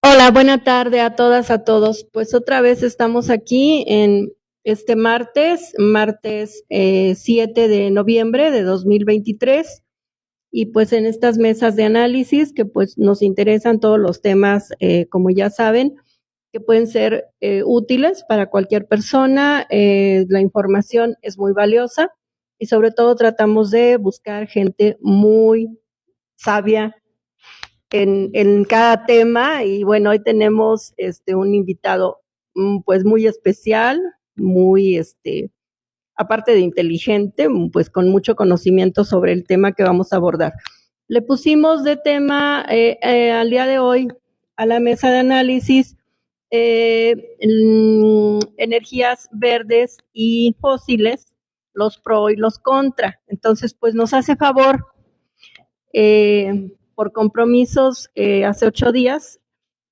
Hola, buena tarde a todas, a todos. Pues otra vez estamos aquí en este martes 7 de noviembre de 2023, y pues en estas mesas de análisis que pues nos interesan todos los temas, como ya saben, que pueden ser útiles para cualquier persona. La información es muy valiosa y sobre todo tratamos de buscar gente muy sabia en cada tema. Y bueno, hoy tenemos un invitado pues muy especial, muy aparte de inteligente, pues con mucho conocimiento sobre el tema que vamos a abordar. Le pusimos de tema al día de hoy a la mesa de análisis energías verdes y fósiles, los pro y los contra. Entonces, pues nos hace favor por compromisos. Hace 8 días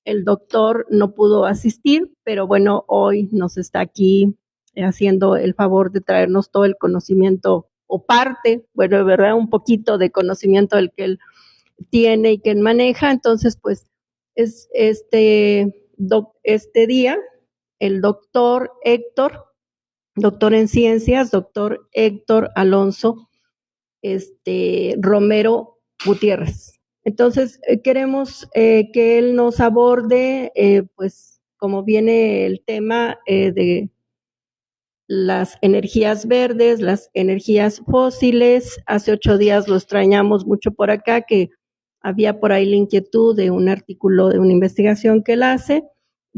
el doctor no pudo asistir, pero bueno, hoy nos está aquí haciendo el favor de traernos todo el conocimiento o parte, bueno, de verdad, un poquito de conocimiento del que él tiene y que él maneja. Entonces, pues, es este día, el doctor Héctor, doctor en ciencias, doctor Héctor Alonso Romero Gutiérrez. Entonces, queremos que él nos aborde, pues, como viene el tema de las energías verdes, las energías fósiles. Hace 8 días lo extrañamos mucho por acá, que había por ahí la inquietud de un artículo, de una investigación que él hace,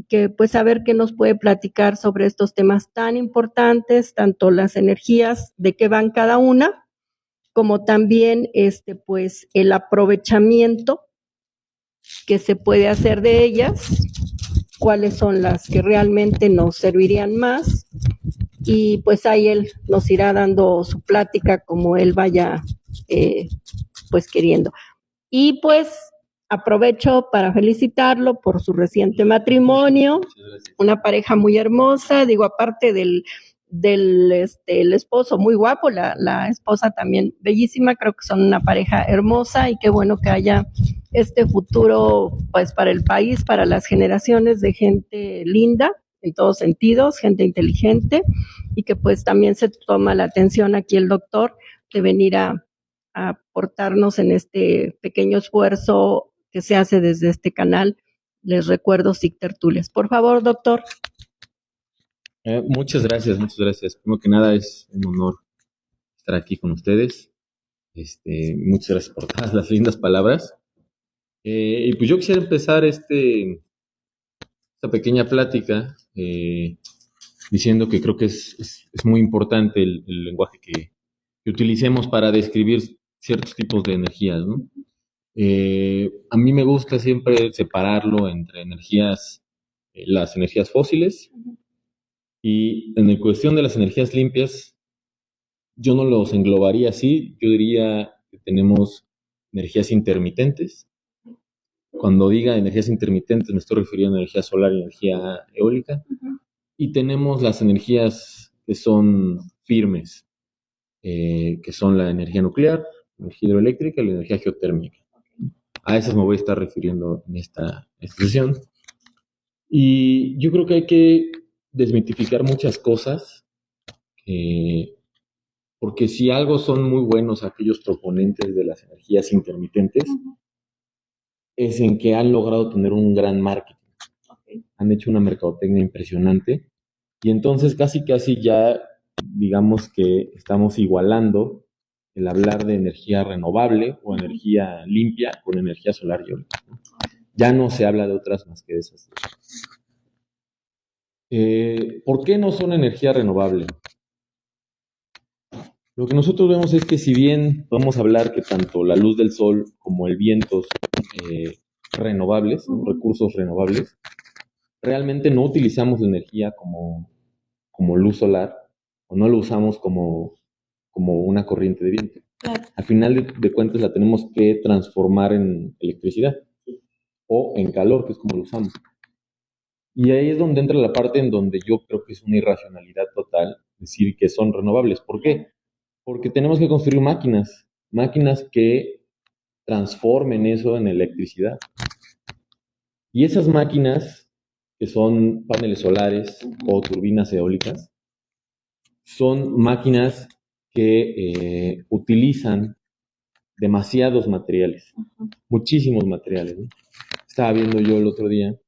que pues a ver qué nos puede platicar sobre estos temas tan importantes, tanto las energías, de qué van cada una, como también pues el aprovechamiento que se puede hacer de ellas, cuáles son las que realmente nos servirían más. Y pues ahí él nos irá dando su plática como él vaya pues queriendo. Y pues aprovecho para felicitarlo por su reciente matrimonio, una pareja muy hermosa. Digo, aparte del el esposo muy guapo, la esposa también bellísima. Creo que son una pareja hermosa y qué bueno que haya este futuro pues para el país, para las generaciones, de gente linda en todos sentidos, gente inteligente, y que pues también se toma la atención aquí el doctor de venir a aportarnos en este pequeño esfuerzo que se hace desde este canal. Les recuerdo SIC Tertulias. Por favor, doctor. Muchas gracias, muchas gracias. Primero que nada, es un honor estar aquí con ustedes. Muchas gracias por todas las lindas palabras. Y pues yo quisiera empezar esta pequeña plática diciendo que creo que es muy importante el lenguaje que utilicemos para describir ciertos tipos de energías, ¿no? A mí me gusta siempre separarlo entre energías, las energías fósiles, y en cuestión de las energías limpias, yo no los englobaría así. Yo diría que tenemos energías intermitentes. Cuando diga energías intermitentes me estoy refiriendo a energía solar y energía eólica. Y tenemos las energías que son firmes, que son la energía nuclear, la energía hidroeléctrica y la energía geotérmica. A esas me voy a estar refiriendo en esta sesión. Y yo creo que hay que desmitificar muchas cosas, porque si algo son muy buenos aquellos proponentes de las energías intermitentes, es en que han logrado tener un gran marketing. Han hecho una mercadotecnia impresionante, y entonces casi ya digamos que estamos igualando el hablar de energía renovable o energía limpia con energía solar y eólica. Ya no se habla de otras más que de esas. ¿Por qué no son energía renovable? Lo que nosotros vemos es que, si bien podemos hablar que tanto la luz del sol como el viento son renovables, ¿no? Recursos renovables, realmente no utilizamos la energía como luz solar, o no lo usamos como una corriente de viento. Claro. Al final de cuentas la tenemos que transformar en electricidad o en calor, que es como lo usamos. Y ahí es donde entra la parte en donde yo creo que es una irracionalidad total decir que son renovables. ¿Por qué? Porque tenemos que construir máquinas que transformen eso en electricidad. Y esas máquinas, que son paneles solares o turbinas eólicas, son máquinas que utilizan demasiados materiales, muchísimos materiales, ¿no? Estaba viendo yo el otro día,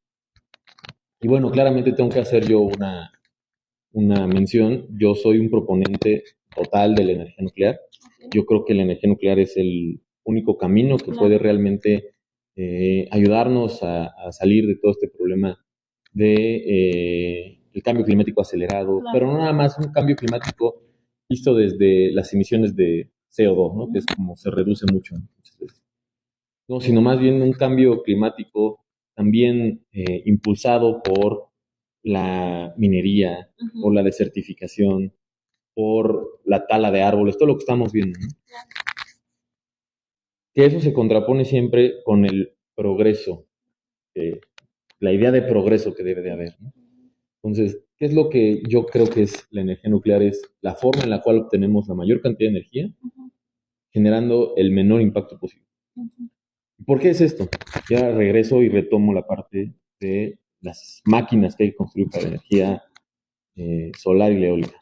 y bueno, claramente tengo que hacer yo una mención. Yo soy un proponente total de la energía nuclear. Yo creo que la energía nuclear es el único camino que puede realmente ayudarnos a salir de todo este problema de el cambio climático acelerado, pero no nada más un cambio climático visto desde las emisiones de CO2, ¿no? Que es como se reduce mucho, ¿no? Muchas veces. No, sino más bien un cambio climático también impulsado por la minería, por la desertificación, por la tala de árboles, todo lo que estamos viendo, ¿no? Que eso se contrapone siempre con el progreso, la idea de progreso que debe de haber, ¿no? Entonces, ¿qué es lo que yo creo que es la energía nuclear? Es la forma en la cual obtenemos la mayor cantidad de energía, generando el menor impacto posible. ¿Por qué es esto? Ya regreso y retomo la parte de las máquinas que hay que construir para energía solar y eólica.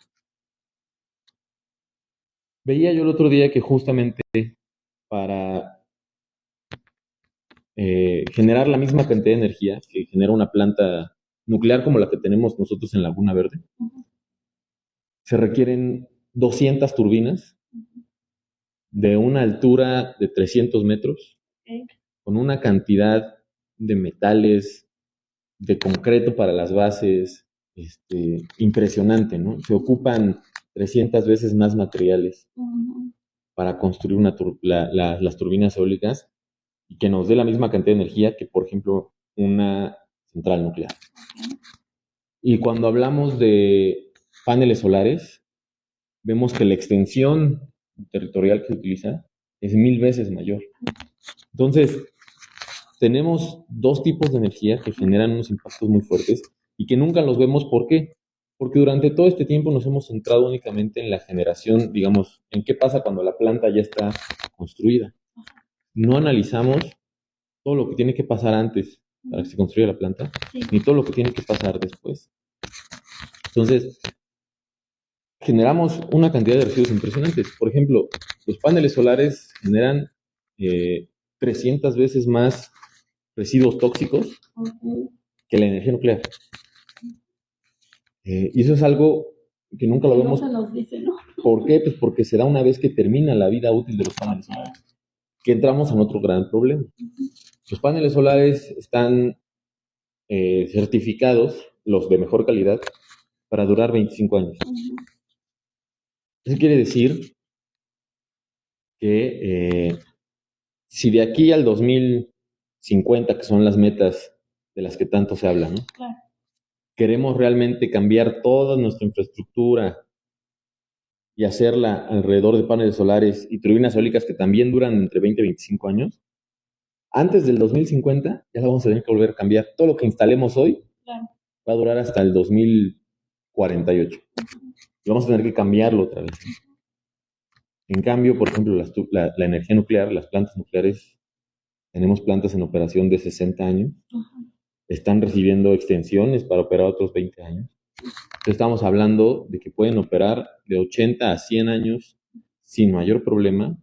Veía yo el otro día que justamente para generar la misma cantidad de energía que genera una planta nuclear como la que tenemos nosotros en Laguna Verde, se requieren 200 turbinas de una altura de 300 metros, con una cantidad de metales, de concreto para las bases, impresionante, ¿no? Se ocupan 300 veces más materiales para construir las turbinas eólicas y que nos dé la misma cantidad de energía que, por ejemplo, una central nuclear. Y cuando hablamos de paneles solares, vemos que la extensión territorial que se utiliza es 1000 veces mayor. Entonces, tenemos dos tipos de energía que generan unos impactos muy fuertes y que nunca los vemos. ¿Por qué? Porque durante todo este tiempo nos hemos centrado únicamente en la generación, digamos, en qué pasa cuando la planta ya está construida. No analizamos todo lo que tiene que pasar antes para que se construya la planta, ni todo lo que tiene que pasar después. Entonces, generamos una cantidad de residuos impresionantes. Por ejemplo, los paneles solares generan 300 veces más residuos tóxicos que la energía nuclear. Y eso es algo que nunca lo vemos. No se nos dice, ¿no? ¿Por qué? Pues porque se da una vez que termina la vida útil de los paneles solares, que entramos en otro gran problema. Los paneles solares están certificados, los de mejor calidad, para durar 25 años. Eso quiere decir que si de aquí al 2050, que son las metas de las que tanto se habla, ¿no? Claro. Queremos realmente cambiar toda nuestra infraestructura y hacerla alrededor de paneles solares y turbinas eólicas que también duran entre 20 y 25 años, antes del 2050 ya la vamos a tener que volver a cambiar. Todo lo que instalemos hoy va a durar hasta el 2048. Y vamos a tener que cambiarlo otra vez. En cambio, por ejemplo, la energía nuclear, las plantas nucleares, tenemos plantas en operación de 60 años, están recibiendo extensiones para operar otros 20 años. Entonces estamos hablando de que pueden operar de 80 a 100 años sin mayor problema,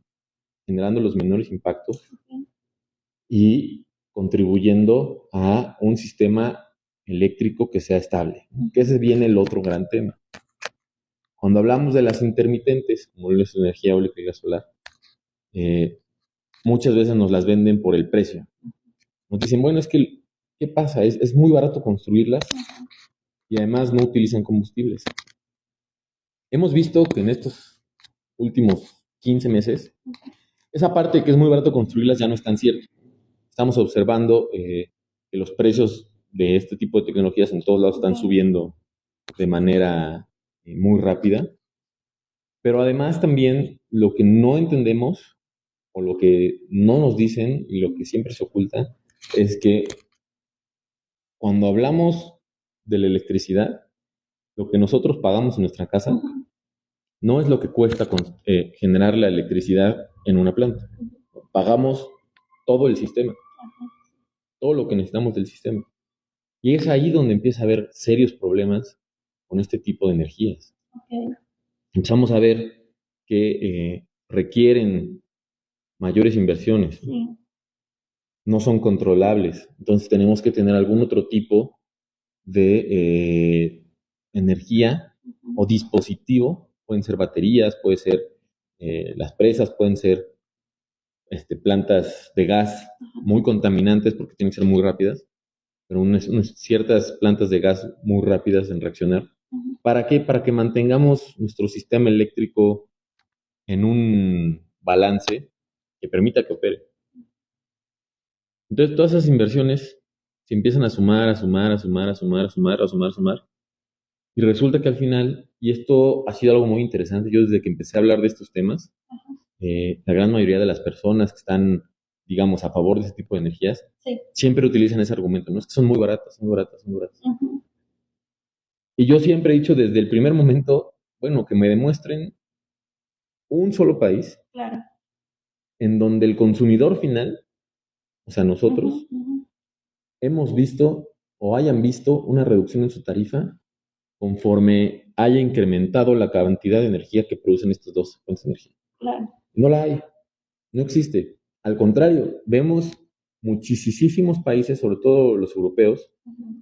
generando los menores impactos y contribuyendo a un sistema eléctrico que sea estable, que ese viene el otro gran tema. Cuando hablamos de las intermitentes, como es la energía eólica y la solar, muchas veces nos las venden por el precio. Nos dicen, bueno, es que, ¿qué pasa? Es muy barato construirlas y además no utilizan combustibles. Hemos visto que en estos últimos 15 meses, esa parte de que es muy barato construirlas ya no es tan cierto. Estamos observando que los precios de este tipo de tecnologías en todos lados están subiendo de manera muy rápida. Pero además también lo que no entendemos o lo que no nos dicen y lo que siempre se oculta es que cuando hablamos de la electricidad, lo que nosotros pagamos en nuestra casa no es lo que cuesta generar la electricidad en una planta. Pagamos todo el sistema, todo lo que necesitamos del sistema. Y es ahí donde empieza a haber serios problemas con este tipo de energías. Empezamos a ver que requieren mayores inversiones, no son controlables, entonces tenemos que tener algún otro tipo de energía o dispositivo, pueden ser baterías, puede ser las presas, pueden ser plantas de gas muy contaminantes porque tienen que ser muy rápidas, pero ciertas plantas de gas muy rápidas en reaccionar. ¿Para qué? Para que mantengamos nuestro sistema eléctrico en un balance que permita que opere. Entonces, todas esas inversiones se empiezan a sumar, a sumar, a sumar, a sumar, a sumar, a sumar, a sumar. Y resulta que al final, y esto ha sido algo muy interesante, yo desde que empecé a hablar de estos temas, la gran mayoría de las personas que están, digamos, a favor de ese tipo de energías, siempre utilizan ese argumento, ¿no? Es que son muy baratas, son muy baratas, son muy baratas. Y yo siempre he dicho desde el primer momento, bueno, que me demuestren un solo país en donde el consumidor final, o sea, nosotros, hemos visto o hayan visto una reducción en su tarifa conforme haya incrementado la cantidad de energía que producen estas dos fuentes de energía. No la hay, no existe. Al contrario, vemos muchísimos países, sobre todo los europeos,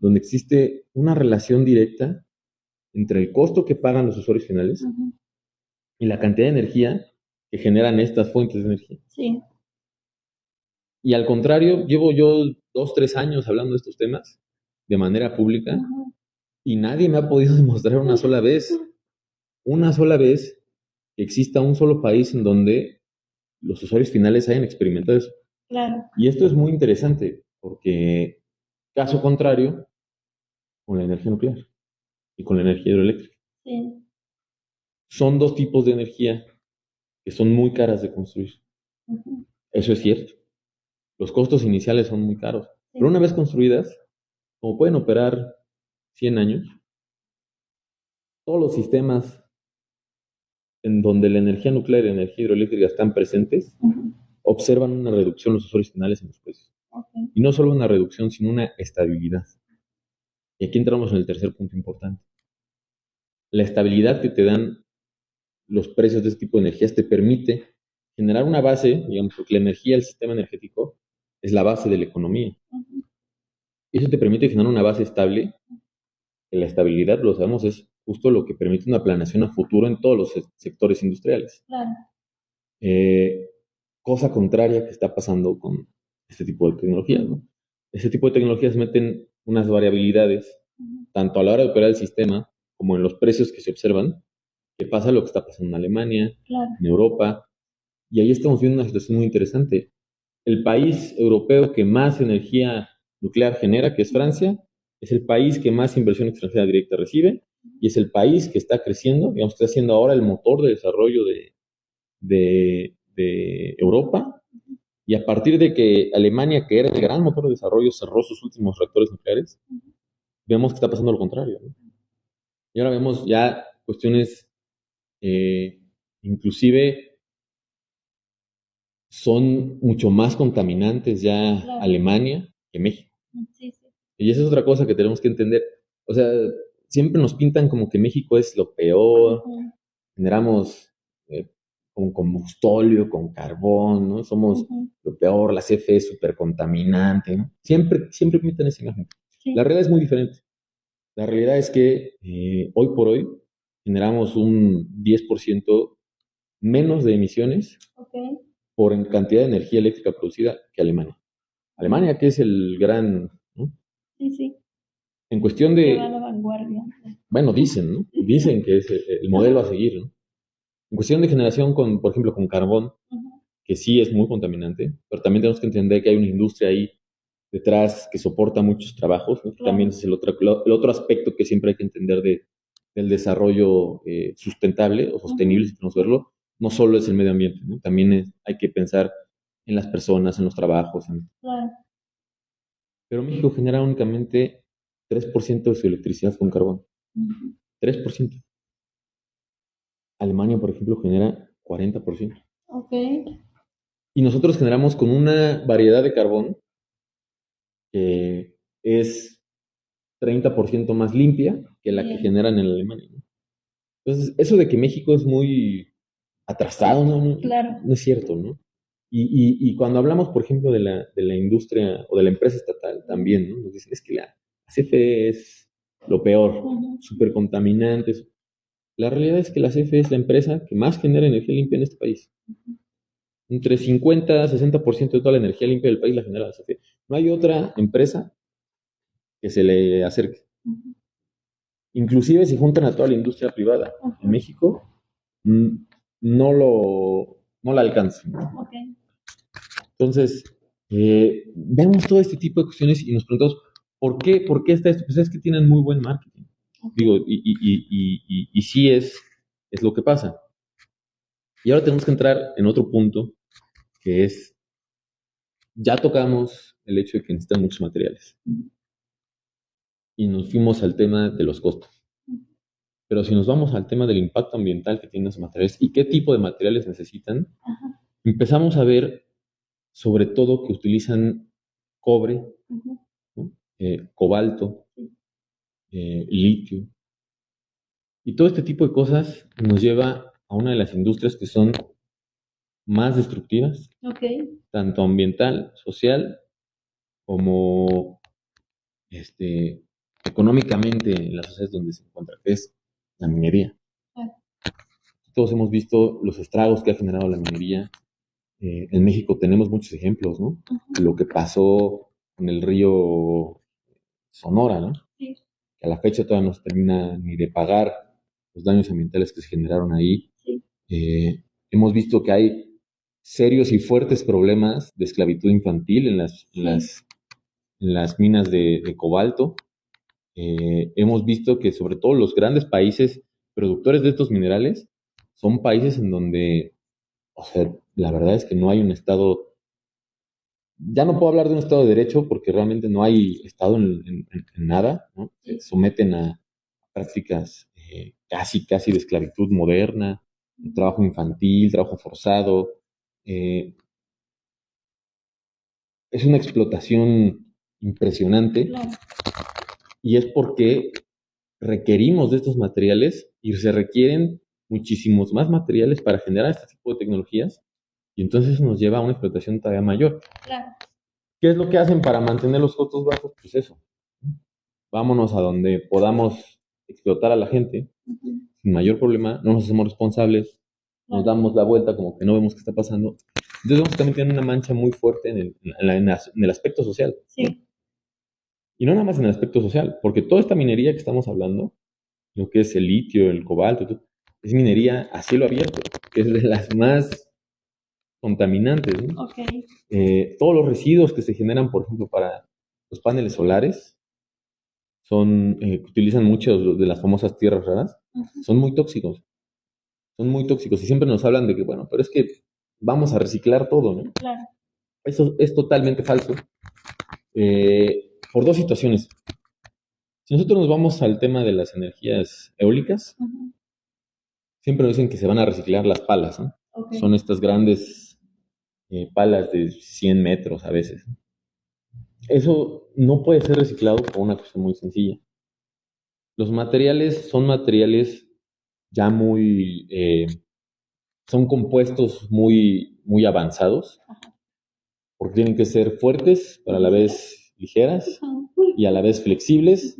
donde existe una relación directa entre el costo que pagan los usuarios finales y la cantidad de energía que generan estas fuentes de energía. Y al contrario, llevo yo 2, 3 años hablando de estos temas de manera pública y nadie me ha podido demostrar una sola vez que exista un solo país en donde los usuarios finales hayan experimentado eso. Y esto es muy interesante porque, caso contrario, con la energía nuclear y con la energía hidroeléctrica. Son dos tipos de energía que son muy caras de construir. Eso es cierto. Los costos iniciales son muy caros. Pero una vez construidas, como pueden operar 100 años, todos los sistemas en donde la energía nuclear y la energía hidroeléctrica están presentes, observan una reducción en los usuarios finales en los precios. Y no solo una reducción, sino una estabilidad. Y aquí entramos en el tercer punto importante. La estabilidad que te dan los precios de este tipo de energías te permite generar una base, digamos, porque la energía, el sistema energético, es la base de la economía. Y eso te permite generar una base estable, que la estabilidad, lo sabemos, es justo lo que permite una planeación a futuro en todos los sectores industriales. Cosa contraria que está pasando con este tipo de tecnologías, ¿no? Este tipo de tecnologías meten unas variabilidades, tanto a la hora de operar el sistema, como en los precios que se observan, que pasa lo que está pasando en Alemania, en Europa, y ahí estamos viendo una situación muy interesante. El país europeo que más energía nuclear genera, que es Francia, es el país que más inversión extranjera directa recibe, y es el país que está creciendo, digamos, que está siendo ahora el motor de desarrollo de Europa, y a partir de que Alemania, que era el gran motor de desarrollo, cerró sus últimos reactores nucleares, vemos que está pasando lo contrario, ¿no? Y ahora vemos ya cuestiones, inclusive son mucho más contaminantes ya Alemania que México. Y esa es otra cosa que tenemos que entender. O sea, siempre nos pintan como que México es lo peor, generamos con combustóleo, con carbón, ¿no? Somos lo peor, la CFE es súper contaminante, ¿no? Siempre pintan esa imagen. La realidad es muy diferente. La realidad es que hoy por hoy generamos un 10% menos de emisiones por cantidad de energía eléctrica producida que Alemania. Alemania, que es el gran, ¿no? En cuestión de... Va a la vanguardia. Bueno, dicen, ¿no? Dicen que es el modelo a seguir, ¿no? En cuestión de generación, por ejemplo, con carbón, que sí es muy contaminante, pero también tenemos que entender que hay una industria ahí detrás que soporta muchos trabajos, ¿no? También es el otro aspecto que siempre hay que entender del desarrollo sustentable o sostenible, si queremos verlo. No solo es el medio ambiente, ¿no? También hay que pensar en las personas, en los trabajos. Pero México genera únicamente 3% de su electricidad con carbón. 3%. Alemania, por ejemplo, genera 40%. Y nosotros generamos con una variedad de carbón que es 30% más limpia que la que generan en Alemania, ¿no? Entonces, eso de que México es muy atrasado, Claro. no es cierto, ¿no? Y cuando hablamos, por ejemplo, de la industria o de la empresa estatal, también, ¿no? Nos dicen, es que la CFE es lo peor, súper contaminante. La realidad es que la CFE es la empresa que más genera energía limpia en este país. Entre 50 y 60% de toda la energía limpia del país la genera la CFE. No hay otra empresa que se le acerque. Inclusive si juntan a toda la industria privada en México, mm, no la alcanzan. Okay. Entonces, vemos todo este tipo de cuestiones y nos preguntamos, ¿por qué está esto? Pues es que tienen muy buen marketing. Digo, y sí es lo que pasa. Y ahora tenemos que entrar en otro punto, que es, ya tocamos el hecho de que necesitan muchos materiales. Y nos fuimos al tema de los costos. Pero si nos vamos al tema del impacto ambiental que tienen esos materiales y qué tipo de materiales necesitan, empezamos a ver sobre todo que utilizan cobre, ¿no? Cobalto, litio. Y todo este tipo de cosas nos lleva a una de las industrias que son más destructivas, tanto ambiental, social, como económicamente en las sociedades donde se encuentra, que es la minería. Todos hemos visto los estragos que ha generado la minería. En México tenemos muchos ejemplos, ¿no? Lo que pasó en el río Sonora, ¿no? Sí. Que a la fecha todavía no se termina ni de pagar los daños ambientales que se generaron ahí. Sí. Hemos visto que hay serios y fuertes problemas de esclavitud infantil en las minas de cobalto. Hemos visto que sobre todo los grandes países productores de estos minerales son países en donde, o sea, la verdad es que no hay un estado. Ya no puedo hablar de un Estado de Derecho porque realmente no hay Estado en nada, ¿no? Se someten a prácticas casi de esclavitud moderna, de trabajo infantil, trabajo forzado. Es una explotación impresionante. Claro. Y es porque requerimos de estos materiales y se requieren muchísimos más materiales para generar este tipo de tecnologías y entonces nos lleva a una explotación todavía mayor. Claro. ¿Qué es lo que hacen para mantener los costos bajos? Pues eso. Vámonos a donde podamos explotar a la gente sin mayor problema, no nos hacemos responsables, nos damos la vuelta como que no vemos qué está pasando. Entonces vemos que también tiene una mancha muy fuerte en el aspecto social. Sí. Y no nada más en el aspecto social, porque toda esta minería que estamos hablando, lo que es el litio, el cobalto, es minería a cielo abierto, que es de las más contaminantes, ¿no? Okay. Todos los residuos que se generan, por ejemplo, para los paneles solares, que utilizan muchos de las famosas tierras raras, son muy tóxicos. Son muy tóxicos y siempre nos hablan de que, bueno, pero es que vamos a reciclar todo, ¿no? Claro. Eso es totalmente falso. Por dos situaciones. Si nosotros nos vamos al tema de las energías eólicas, siempre nos dicen que se van a reciclar las palas, ¿no? Okay. Son estas grandes palas de 100 metros a veces. Eso no puede ser reciclado por una cuestión muy sencilla. Los materiales son materiales ya son compuestos muy avanzados, porque tienen que ser fuertes, pero a la vez ligeras y a la vez flexibles,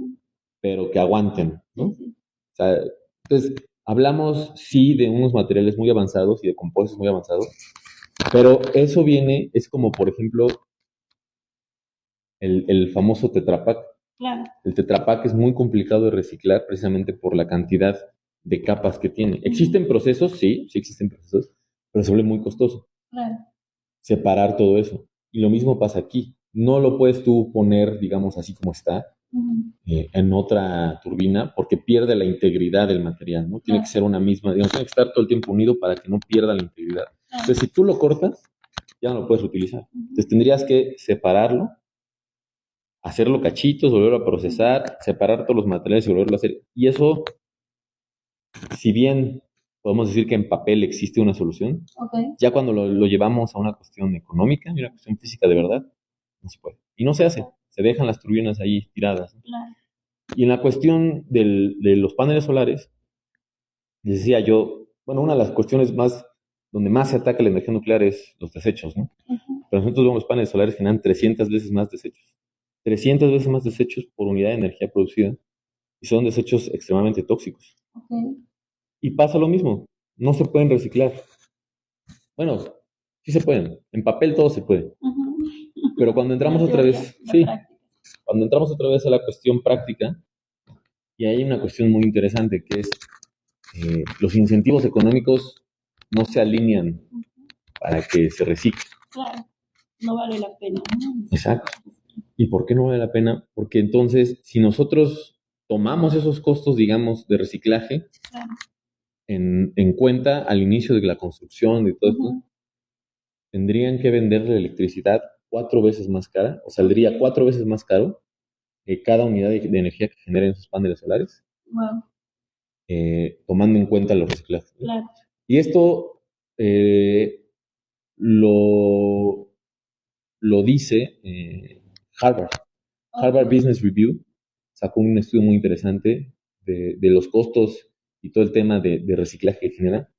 pero que aguanten, ¿no? O sea, entonces, hablamos sí de unos materiales muy avanzados y de compuestos muy avanzados, pero eso es como por ejemplo el famoso Tetra Pak. Claro. El Tetra Pak es muy complicado de reciclar precisamente por la cantidad de capas que tiene. ¿Existen procesos? Sí existen procesos, pero se vuelve muy costoso. Claro. Separar todo eso. Y lo mismo pasa aquí. No lo puedes tú poner, digamos, así como está, en otra turbina, porque pierde la integridad del material, ¿no? Tiene que ser una misma, digamos, tiene que estar todo el tiempo unido para que no pierda la integridad. Entonces, si tú lo cortas, ya no lo puedes utilizar. Entonces, tendrías que separarlo, hacerlo cachitos, volverlo a procesar, separar todos los materiales y volverlo a hacer. Y eso, si bien podemos decir que en papel existe una solución. Okay. Ya cuando lo llevamos a una cuestión económica y una cuestión física de verdad, no se puede. Y no se hace. Se dejan las turbinas ahí tiradas, ¿no? Claro. Y en la cuestión de los paneles solares, les decía yo, bueno, una de las cuestiones más, donde más se ataca la energía nuclear es los desechos, ¿no? Pero nosotros vemos los paneles solares generan 300 veces más desechos. 300 veces más desechos por unidad de energía producida. Y son desechos extremadamente tóxicos. Okay. Y pasa lo mismo, no se pueden reciclar. Bueno, sí se pueden, en papel todo se puede. Pero cuando entramos otra vez, sí, cuando entramos otra vez a la cuestión práctica, y hay una cuestión muy interesante que es los incentivos económicos no se alinean para que se recicle. Claro, no vale la pena, ¿no? Exacto. ¿Y por qué no vale la pena? Porque entonces, si nosotros tomamos esos costos, digamos, de reciclaje, claro, en cuenta al inicio de la construcción, de todo esto, tendrían que vender la electricidad 4 veces más cara, o saldría 4 veces más caro cada unidad de energía que generen esos paneles solares, wow, tomando en cuenta los reciclajes. claro. Y esto lo dice Harvard. Harvard Business Review sacó un estudio muy interesante de los costos y todo el tema de reciclaje que genera.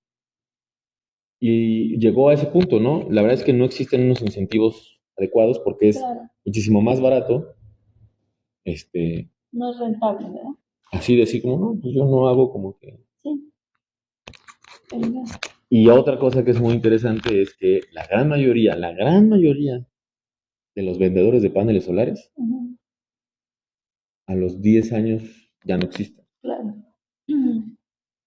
Y llegó a ese punto, ¿no? La verdad es que no existen unos incentivos adecuados porque es Claro. muchísimo más barato. No es rentable, ¿verdad? Así decir como, no, pues yo no hago como que... Sí. Y otra cosa que es muy interesante es que la gran mayoría de los vendedores de paneles solares a los 10 años ya no existen. Claro.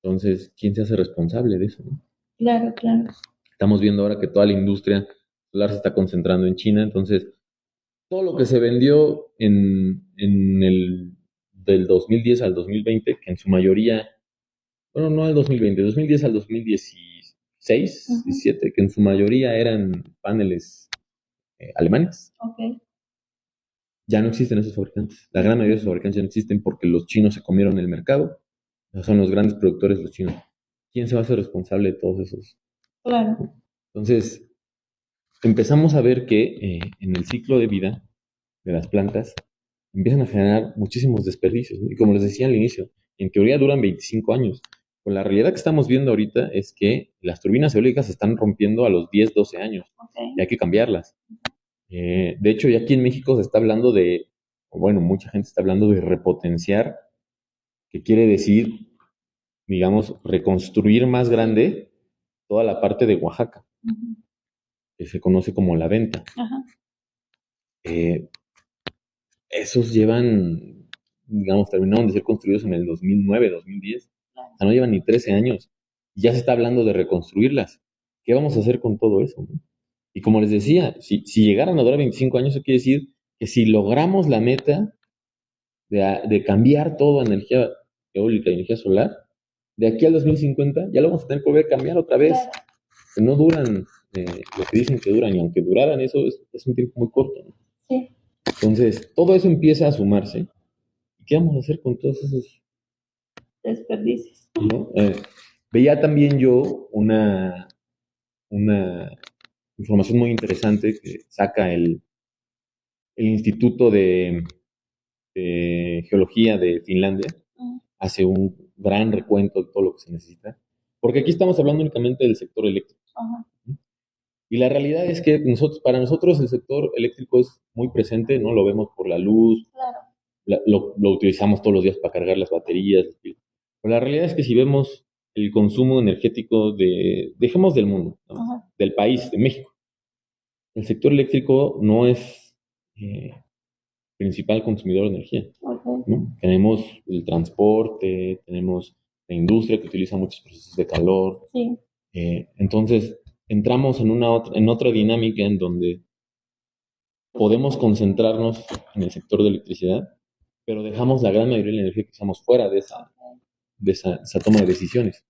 Entonces, ¿quién se hace responsable de eso, no? Claro, claro. Estamos viendo ahora que toda la industria solar se está concentrando en China, entonces todo lo que se vendió en el del 2010 al 2020, que en su mayoría, bueno, no al 2020, 2010 al 2016, 17, que en su mayoría eran paneles alemanes. Okay. Ya no existen esos fabricantes. La gran mayoría de esos fabricantes ya no existen porque los chinos se comieron el mercado. Son los grandes productores los chinos. ¿Quién se va a hacer responsable de todos esos? Claro. Entonces, empezamos a ver que en el ciclo de vida de las plantas empiezan a generar muchísimos desperdicios, ¿no? Y como les decía al inicio, en teoría duran 25 años. Pero la realidad que estamos viendo ahorita es que las turbinas eólicas se están rompiendo a los 10, 12 años. Okay. Y hay que cambiarlas. De hecho, ya aquí en México se está hablando bueno, mucha gente está hablando de repotenciar, que quiere decir, digamos, reconstruir más grande toda la parte de Oaxaca, que se conoce como la venta. Esos llevan, digamos, terminaron de ser construidos en el 2009, 2010. O sea, no llevan ni 13 años. Ya se está hablando de reconstruirlas. ¿Qué vamos a hacer con todo eso, no? Y como les decía, si llegaran a durar 25 años, eso quiere decir que si logramos la meta de cambiar todo a energía eólica y energía solar, de aquí al 2050 ya lo vamos a tener que volver a cambiar otra vez. Claro. Que no duran lo que dicen que duran, y aunque duraran eso, es un tiempo muy corto, ¿no? Sí. Entonces, todo eso empieza a sumarse. ¿Y qué vamos a hacer con todos esos desperdicios? ¿No? Veía también yo una información muy interesante que saca el Instituto de Geología de Finlandia. Hace un gran recuento de todo lo que se necesita. Porque aquí estamos hablando únicamente del sector eléctrico. Y la realidad es que para nosotros el sector eléctrico es muy presente, ¿no? Lo vemos por la luz, claro. Lo utilizamos todos los días para cargar las baterías. Pero la realidad es que si vemos el consumo energético dejemos del mundo, ¿no? Del país, de México, el sector eléctrico no es principal consumidor de energía, ¿no? Tenemos el transporte, tenemos la industria que utiliza muchos procesos de calor. Sí. Entonces, entramos en otra dinámica en donde podemos concentrarnos en el sector de electricidad, pero dejamos la gran mayoría de la energía que usamos fuera de esa toma de decisiones.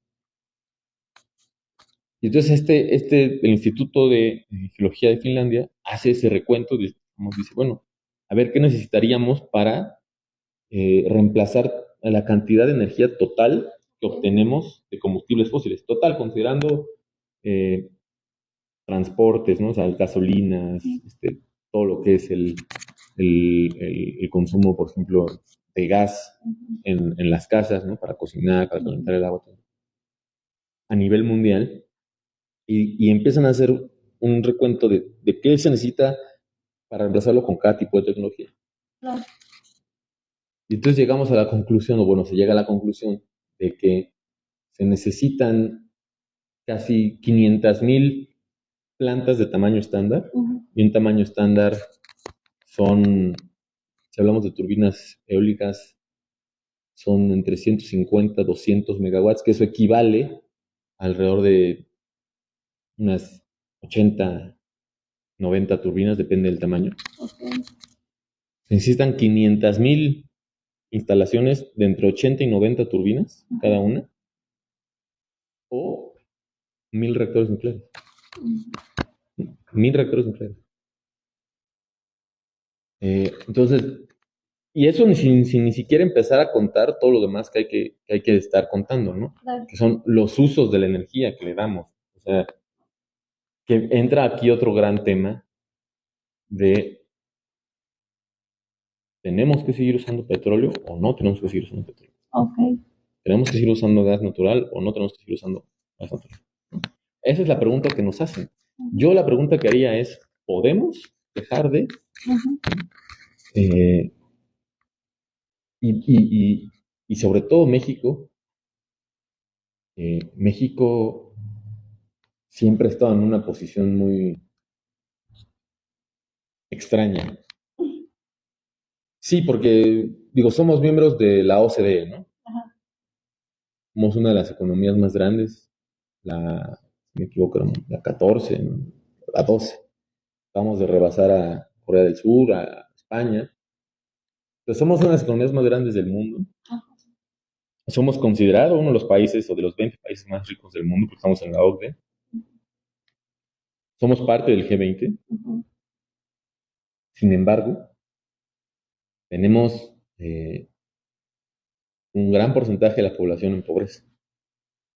Y entonces el Instituto de Geología de Finlandia hace ese recuento, dice, bueno, a ver qué necesitaríamos para reemplazar la cantidad de energía total que obtenemos de combustibles fósiles. Total, considerando transportes, ¿no? O sea, gasolinas, todo lo que es el consumo, por ejemplo, de gas en las casas, ¿no? Para cocinar, para calentar el agua, todo. A nivel mundial, y empiezan a hacer un recuento de qué se necesita para reemplazarlo con cada tipo de tecnología. Claro. Y entonces llegamos a la conclusión, o bueno, se llega a la conclusión de que se necesitan casi 500,000 plantas de tamaño estándar. Y un tamaño estándar son, si hablamos de turbinas eólicas, son entre 150 200 megawatts, que eso equivale a alrededor de unas 80 90 turbinas, depende del tamaño. Okay. Se necesitan 500,000 instalaciones de entre 80 y 90 turbinas cada una, o 1,000 reactores nucleares. 1,000 reactores nucleares. Entonces, y eso sin ni siquiera empezar a contar todo lo demás que hay que estar contando, ¿no? Claro. Que son los usos de la energía que le damos. O sea, que entra aquí otro gran tema de ¿tenemos que seguir usando petróleo o no tenemos que seguir usando petróleo? Okay. ¿Tenemos que seguir usando gas natural o no tenemos que seguir usando gas natural? Esa es la pregunta que nos hacen. Yo la pregunta que haría es, ¿podemos dejar de? Y sobre todo México, México siempre ha estado en una posición muy extraña. Sí, porque, digo, somos miembros de la OCDE, ¿no? Ajá. Somos una de las economías más grandes, si me equivoco, la 14, ¿no? La 12. Vamos de rebasar a Corea del Sur, a España. Entonces, somos una de las economías más grandes del mundo. Ajá. Somos considerados uno de los países o de los 20 países más ricos del mundo, porque estamos en la OCDE. Somos parte del G20. Sin embargo, tenemos un gran porcentaje de la población en pobreza.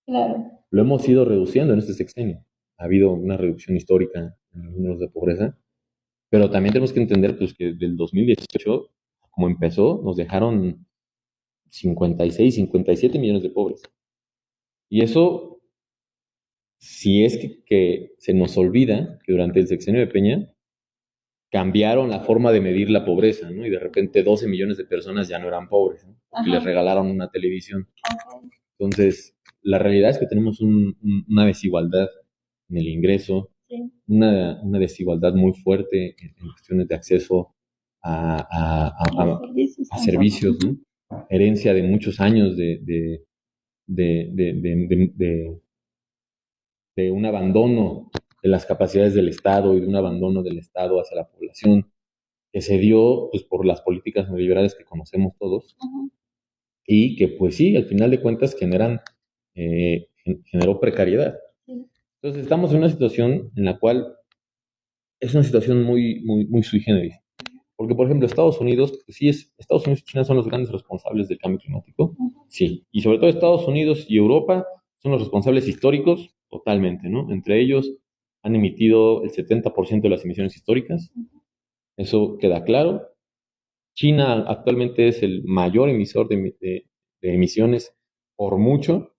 Claro. Lo hemos ido reduciendo en este sexenio. Ha habido una reducción histórica en los números de pobreza, pero también tenemos que entender pues, que del 2018, como empezó, nos dejaron 56, 57 millones de pobres. Y eso, si es que se nos olvida que durante el sexenio de Peña cambiaron la forma de medir la pobreza, ¿no? Y de repente 12 millones de personas ya no eran pobres, ¿no? Y les regalaron una televisión. Okay. Entonces, la realidad es que tenemos una desigualdad en el ingreso, Sí. una desigualdad muy fuerte en cuestiones de acceso a servicios, ¿no? Herencia de muchos años de un abandono de las capacidades del Estado y de un abandono del Estado hacia la población, que se dio pues, por las políticas neoliberales que conocemos todos, y que pues sí, al final de cuentas generó precariedad. Sí. Entonces estamos en una situación en la cual es una situación muy sui generis. Porque, por ejemplo, Estados Unidos, pues sí, Estados Unidos y China son los grandes responsables del cambio climático, sí. Y sobre todo Estados Unidos y Europa son los responsables históricos totalmente, ¿no? Entre ellos han emitido el 70% de las emisiones históricas, eso queda claro. China actualmente es el mayor emisor de emisiones por mucho,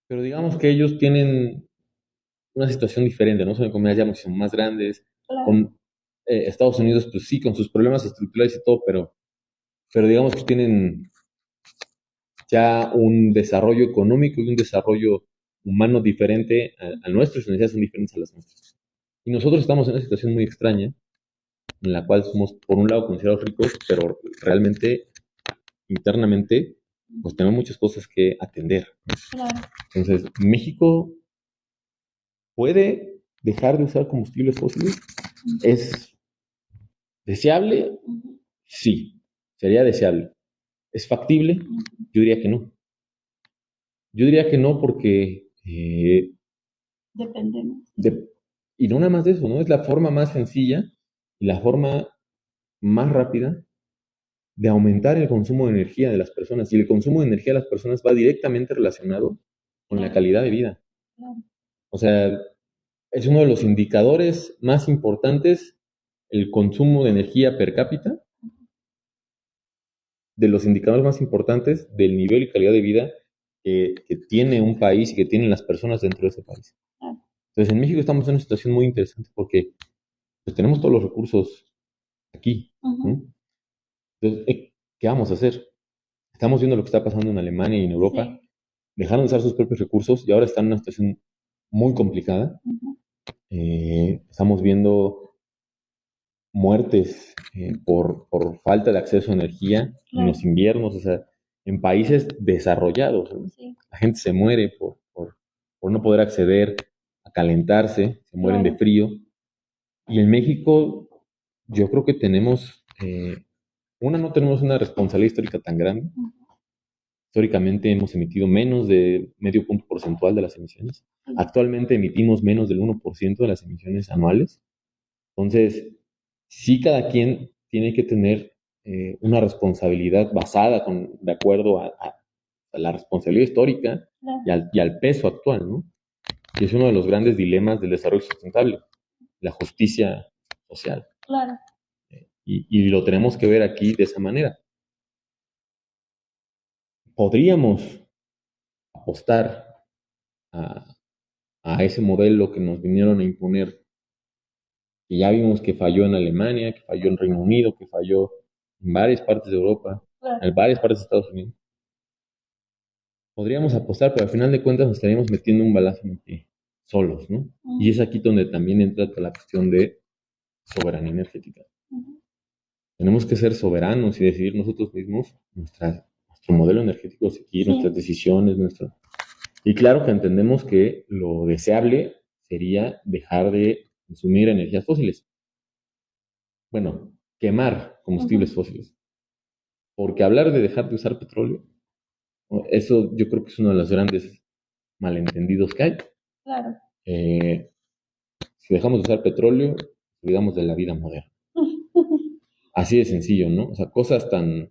pero digamos que ellos tienen una situación diferente, ¿no? Son economías ya muchísimo más grandes, Claro. con Estados Unidos, pues sí, con sus problemas estructurales y todo, pero digamos que tienen ya un desarrollo económico y un desarrollo humano diferente al nuestro, sus necesidades son diferentes a las nuestras. Y nosotros estamos en una situación muy extraña, en la cual somos, por un lado, considerados ricos, pero realmente, internamente, pues tenemos muchas cosas que atender. Claro. Entonces, ¿México puede dejar de usar combustibles fósiles? ¿Es deseable? Sí, sería deseable. ¿Es factible? Yo diría que no. Yo diría que no porque Dependemos. y no nada más de eso, ¿no? Es la forma más sencilla y la forma más rápida de aumentar el consumo de energía de las personas. Y el consumo de energía de las personas va directamente relacionado con la calidad de vida. O sea, es uno de los indicadores más importantes, el consumo de energía per cápita, de los indicadores más importantes del nivel y calidad de vida que tiene un país y que tienen las personas dentro de ese país. Entonces, en México estamos en una situación muy interesante porque pues, tenemos todos los recursos aquí, ¿no? Entonces, ¿qué vamos a hacer? Estamos viendo lo que está pasando en Alemania y en Europa. Dejaron de usar sus propios recursos y ahora están en una situación muy complicada. Estamos viendo muertes por falta de acceso a energía en los inviernos, o sea, en países desarrollados, ¿no? La gente se muere por no poder acceder a calentarse, se mueren de frío. Y en México yo creo que tenemos, no tenemos una responsabilidad histórica tan grande. Históricamente hemos emitido menos de medio punto porcentual de las emisiones. Actualmente emitimos menos del 1% de las emisiones anuales. Entonces, sí, cada quien tiene que tener una responsabilidad basada de acuerdo a la responsabilidad histórica y al peso actual, ¿no? Y es uno de los grandes dilemas del desarrollo sustentable, la justicia social. Claro. Y lo tenemos que ver aquí de esa manera. Podríamos apostar a ese modelo que nos vinieron a imponer, que ya vimos que falló en Alemania, que falló en Reino Unido, que falló en varias partes de Europa, en varias partes de Estados Unidos. Podríamos apostar, pero al final de cuentas nos estaríamos metiendo un balazo en el pie, solos, ¿no? Y es aquí donde también entra la cuestión de soberanía energética. Tenemos que ser soberanos y decidir nosotros mismos nuestro modelo energético, seguir nuestras decisiones, Y claro que entendemos que lo deseable sería dejar de consumir energías fósiles. Bueno, quemar combustibles fósiles. Porque hablar de dejar de usar petróleo, eso yo creo que es uno de los grandes malentendidos que hay. Claro. Si dejamos de usar petróleo, olvidamos de la vida moderna. Así de sencillo, ¿no? O sea, cosas tan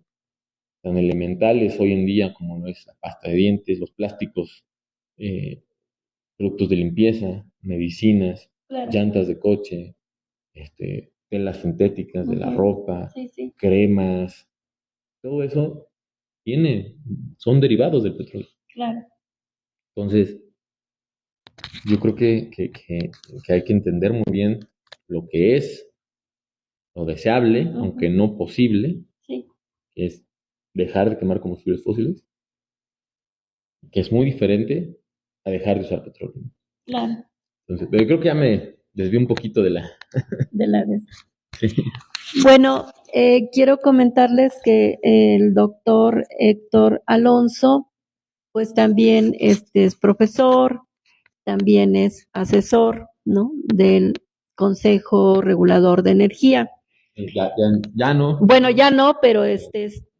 elementales hoy en día como no es la pasta de dientes, los plásticos, productos de limpieza, medicinas, llantas de coche, telas sintéticas de la ropa, cremas, todo eso son derivados del petróleo. Claro. Entonces, yo creo que hay que entender muy bien lo que es lo deseable, aunque no posible, que es dejar de quemar combustibles fósiles, que es muy diferente a dejar de usar petróleo. Claro. Entonces, pero yo creo que ya me desvié un poquito de la... Sí. Bueno, quiero comentarles que el doctor Héctor Alonso, pues también es profesor, también es asesor, ¿no?, del Consejo Regulador de Energía. Ya no. Bueno, ya no, pero es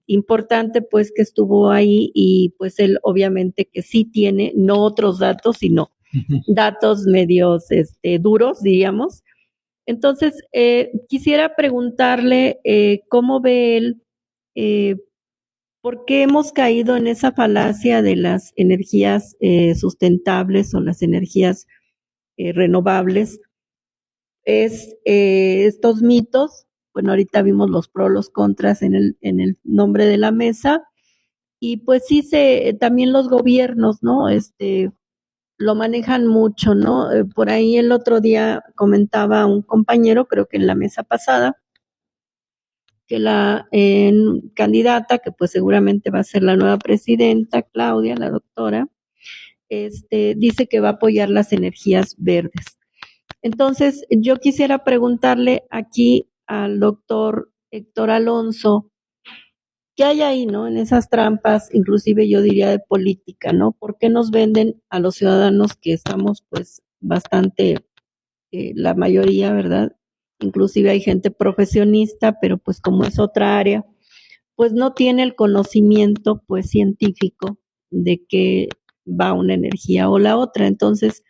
importante pues que estuvo ahí y pues él obviamente que sí tiene, no otros datos, sino datos medios duros, diríamos. Entonces, quisiera preguntarle cómo ve él, por qué hemos caído en esa falacia de las energías sustentables o las energías renovables. Estos mitos, bueno, ahorita vimos los pros, los contras en el nombre de la mesa, y pues sí también los gobiernos, ¿no? Lo manejan mucho, ¿no? Por ahí el otro día comentaba un compañero, creo que en la mesa pasada, que la candidata, que pues seguramente va a ser la nueva presidenta, Claudia, la doctora, dice que va a apoyar las energías verdes. Entonces, yo quisiera preguntarle aquí al doctor Héctor Alonso, ¿qué hay ahí, no? En esas trampas, inclusive yo diría de política, ¿no? ¿Por qué nos venden a los ciudadanos que estamos, pues, bastante, la mayoría, ¿verdad? Inclusive hay gente profesionista, pero pues como es otra área, pues no tiene el conocimiento, pues, científico de qué va una energía o la otra. Entonces,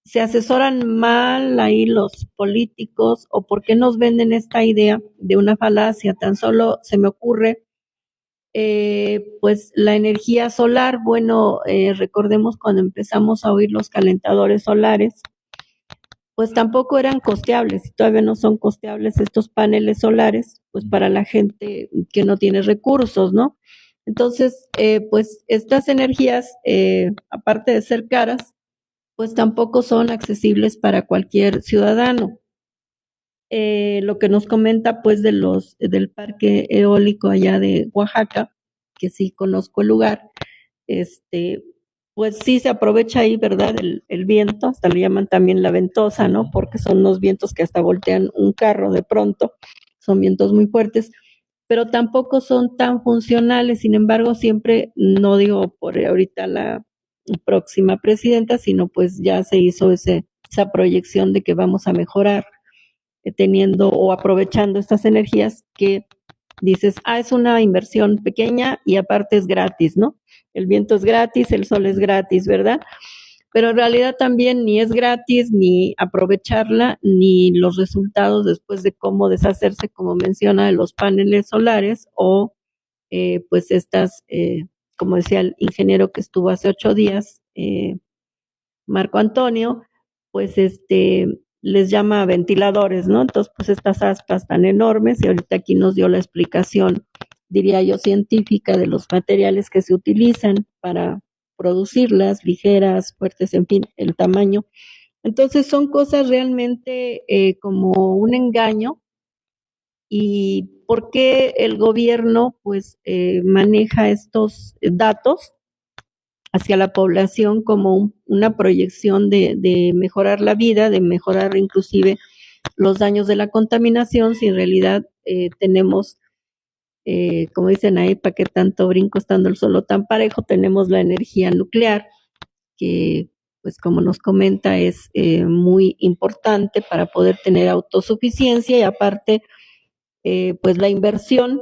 se asesoran mal ahí los políticos o por qué nos venden esta idea de una falacia. Tan solo se me ocurre pues la energía solar. Bueno, recordemos cuando empezamos a oír los calentadores solares, pues tampoco eran costeables y todavía no son costeables estos paneles solares, pues para la gente que no tiene recursos, ¿no? Entonces, pues estas energías, aparte de ser caras, pues tampoco son accesibles para cualquier ciudadano. Lo que nos comenta pues del parque eólico allá de Oaxaca, que sí conozco el lugar, pues sí se aprovecha ahí, ¿verdad? El viento, hasta le llaman también la ventosa, ¿no? Porque son unos vientos que hasta voltean un carro de pronto, son vientos muy fuertes, pero tampoco son tan funcionales. Sin embargo, siempre, no digo por ahorita la próxima presidenta, sino pues ya se hizo esa proyección de que vamos a mejorar teniendo o aprovechando estas energías que dices, es una inversión pequeña y aparte es gratis, ¿no? El viento es gratis, el sol es gratis, ¿verdad? Pero en realidad también ni es gratis, ni aprovecharla, ni los resultados después de cómo deshacerse, como menciona, de los paneles solares o pues estas, como decía el ingeniero que estuvo hace 8 días, Marco Antonio, pues les llama ventiladores, ¿no? Entonces, pues estas aspas tan enormes, y ahorita aquí nos dio la explicación, diría yo, científica de los materiales que se utilizan para producirlas, ligeras, fuertes, en fin, el tamaño. Entonces son cosas realmente como un engaño. ¿Y por qué el gobierno pues maneja estos datos hacia la población como una proyección de mejorar la vida, de mejorar inclusive los daños de la contaminación, si en realidad tenemos, como dicen ahí, ¿para qué tanto brinco estando el suelo tan parejo? Tenemos la energía nuclear, que pues como nos comenta es muy importante para poder tener autosuficiencia y aparte pues la inversión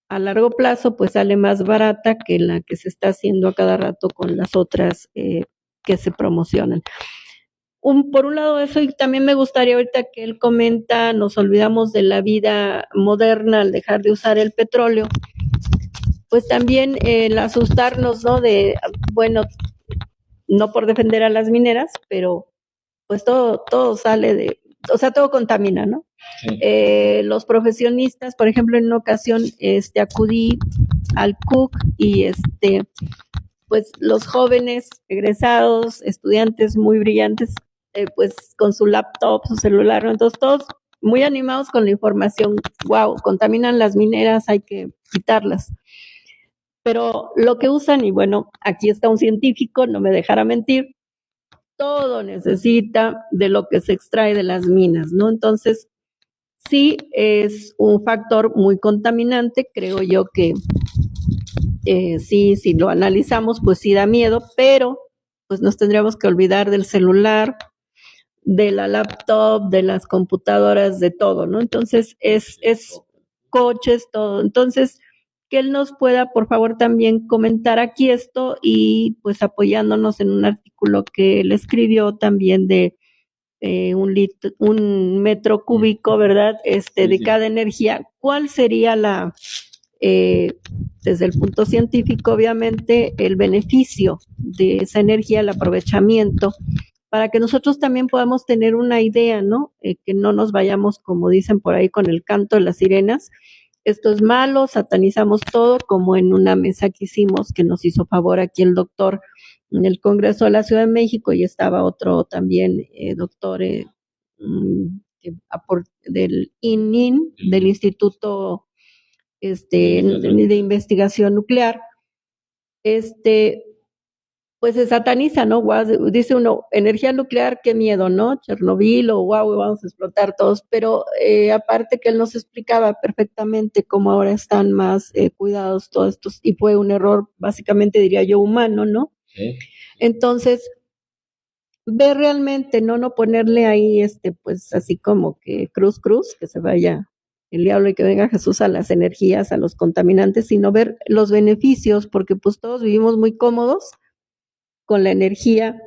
a largo plazo pues sale más barata que la que se está haciendo a cada rato con las otras que se promocionan. Por un lado eso, y también me gustaría ahorita que él comenta, nos olvidamos de la vida moderna al dejar de usar el petróleo, pues también el asustarnos, ¿no? Bueno, no por defender a las mineras, pero pues todo sale o sea, todo contamina, ¿no? Sí. Los profesionistas, por ejemplo, en una ocasión acudí al CUC y pues los jóvenes egresados, estudiantes muy brillantes, pues con su laptop, su celular, ¿no? Entonces todos muy animados con la información, wow, contaminan las mineras, hay que quitarlas. Pero lo que usan, y bueno, aquí está un científico, no me dejará mentir, todo necesita de lo que se extrae de las minas, ¿no? Entonces, sí es un factor muy contaminante, creo yo que sí, si lo analizamos, pues sí da miedo, pero pues nos tendríamos que olvidar del celular, de la laptop, de las computadoras, de todo, ¿no? Entonces, es coches, todo. Entonces, que él nos pueda, por favor, también comentar aquí esto y pues apoyándonos en un artículo que él escribió también de un metro cúbico, ¿verdad? De cada energía. ¿Cuál sería desde el punto científico, obviamente, el beneficio de esa energía, el aprovechamiento, para que nosotros también podamos tener una idea, ¿no? Que no nos vayamos, como dicen por ahí, con el canto de las sirenas. Esto es malo, satanizamos todo, como en una mesa que hicimos, que nos hizo favor aquí el doctor en el Congreso de la Ciudad de México, y estaba otro también doctor del ININ, del Instituto de Investigación Nuclear, pues se sataniza, ¿no? Wow, dice uno, energía nuclear, qué miedo, ¿no? Chernobyl o wow, vamos a explotar todos, pero aparte que él nos explicaba perfectamente cómo ahora están más cuidados todos estos, y fue un error, básicamente diría yo, humano, ¿no? Sí. Entonces, ver realmente, no ponerle ahí, pues así como que cruz, que se vaya el diablo y que venga Jesús a las energías, a los contaminantes, sino ver los beneficios, porque pues todos vivimos muy cómodos con la energía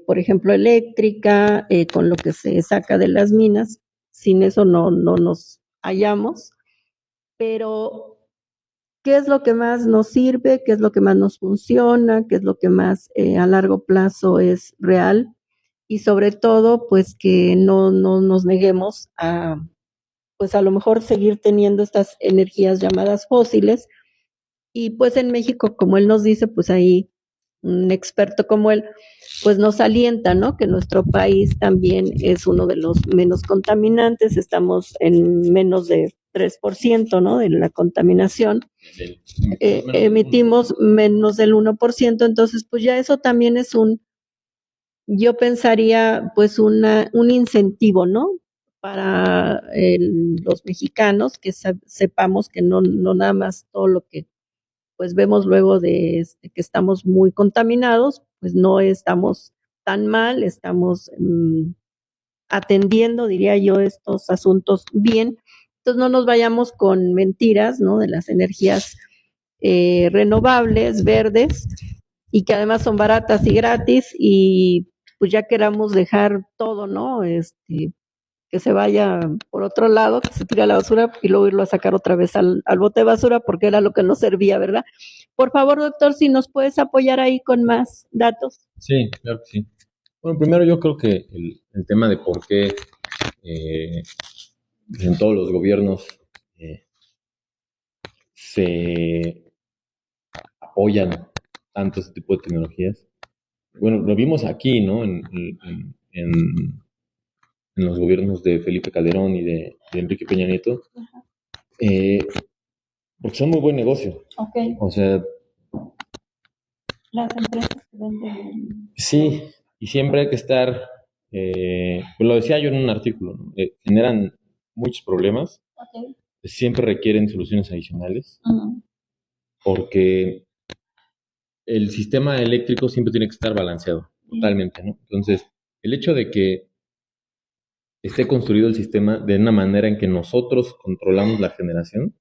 por ejemplo, eléctrica, con lo que se saca de las minas. Sin eso no nos hallamos. Pero, ¿qué es lo que más nos sirve? ¿Qué es lo que más nos funciona? ¿Qué es lo que más a largo plazo es real? Y sobre todo, pues que no nos neguemos a, pues a lo mejor seguir teniendo estas energías llamadas fósiles. Y pues en México, como él nos dice, pues ahí un experto como él, pues nos alienta, ¿no? Que nuestro país también es uno de los menos contaminantes, estamos en menos de 3%, ¿no? De la contaminación. Emitimos menos del 1%, entonces pues ya eso también es yo pensaría pues un incentivo, ¿no? Para los mexicanos que sepamos que no nada más todo lo que pues vemos luego de que estamos muy contaminados, pues no estamos tan mal, estamos atendiendo, diría yo, estos asuntos bien. Entonces no nos vayamos con mentiras, ¿no? De las energías renovables, verdes, y que además son baratas y gratis, y pues ya queramos dejar todo, ¿no? Que se vaya por otro lado, que se tire a la basura y luego irlo a sacar otra vez al bote de basura porque era lo que nos servía, ¿verdad? Por favor, doctor, si nos puedes apoyar ahí con más datos. Sí, claro que sí. Bueno, primero yo creo que el tema de por qué en todos los gobiernos se apoyan tanto este tipo de tecnologías. Bueno, lo vimos aquí, ¿no? En los gobiernos de Felipe Calderón y de Enrique Peña Nieto, porque son muy buen negocio. Ok. O sea, Las empresas que venden. sí, y siempre hay que estar, pues lo decía yo en un artículo, ¿no? Generan muchos problemas, Ok. siempre requieren soluciones adicionales, porque el sistema eléctrico siempre tiene que estar balanceado, totalmente, ¿no? Entonces, el hecho de que esté construido el sistema de una manera en que nosotros controlamos la generación,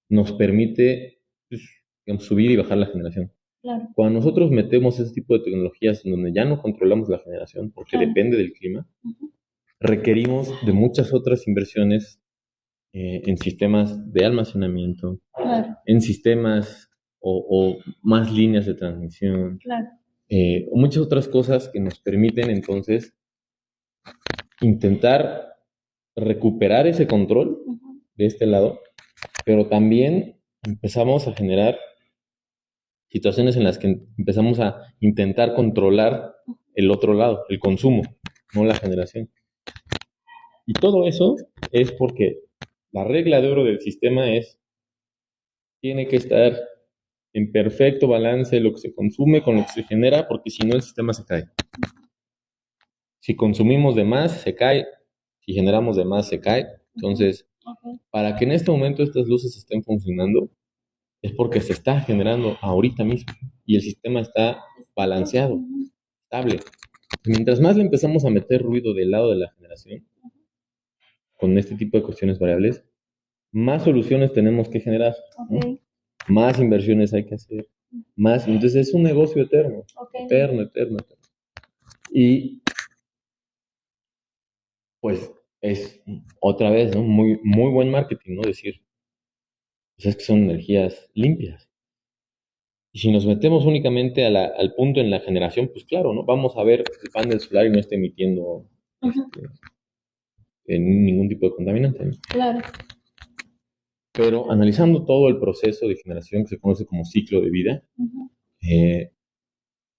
nos permite pues, digamos, subir y bajar la generación. Claro. Cuando nosotros metemos ese tipo de tecnologías en donde ya no controlamos la generación, porque depende del clima, requerimos de muchas otras inversiones en sistemas de almacenamiento, en sistemas o más líneas de transmisión, o muchas otras cosas que nos permiten entonces intentar recuperar ese control de este lado, pero también empezamos a generar situaciones en las que empezamos a intentar controlar el otro lado, el consumo, no la generación. Y todo eso es porque la regla de oro del sistema tiene que estar en perfecto balance lo que se consume con lo que se genera, porque si no el sistema se cae. Si consumimos de más, se cae. Si generamos de más, se cae. Entonces, para que en este momento estas luces estén funcionando, es porque se está generando ahorita mismo y el sistema está balanceado, estable. Mientras más le empezamos a meter ruido del lado de la generación, con este tipo de cuestiones variables, más soluciones tenemos que generar, ¿no? Más inversiones hay que hacer, más. Entonces es un negocio eterno, eterno. Y pues es otra vez, ¿no? Muy, muy buen marketing, ¿no? Decir, pues es que son energías limpias. Y si nos metemos únicamente al punto en la generación, pues claro, ¿no? Vamos a ver el panel solar y no está emitiendo ningún tipo de contaminante, ¿no? Claro. Pero analizando todo el proceso de generación que se conoce como ciclo de vida,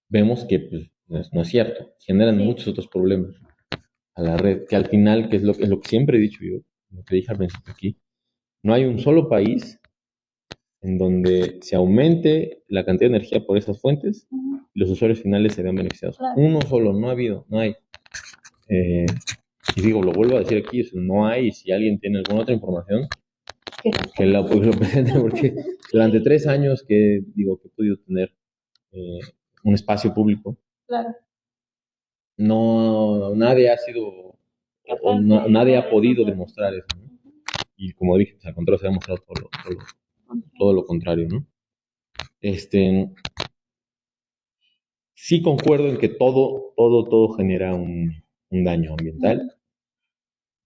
vemos que pues, no es cierto. Generan muchos otros problemas a la red, que al final, que es lo que siempre he dicho yo, lo que dije al principio aquí, no hay un solo país en donde se aumente la cantidad de energía por esas fuentes y los usuarios finales se vean beneficiados. Uno solo, no ha habido, no hay. Y digo, lo vuelvo a decir aquí, no hay, y si alguien tiene alguna otra información, que lo presente, porque durante 3 años que he podido tener un espacio público, no, nadie ha sido, nadie ha podido demostrar eso, ¿no? Y como dije, pues, al contrario, se ha demostrado todo lo contrario, ¿no? sí concuerdo en que todo genera un daño ambiental.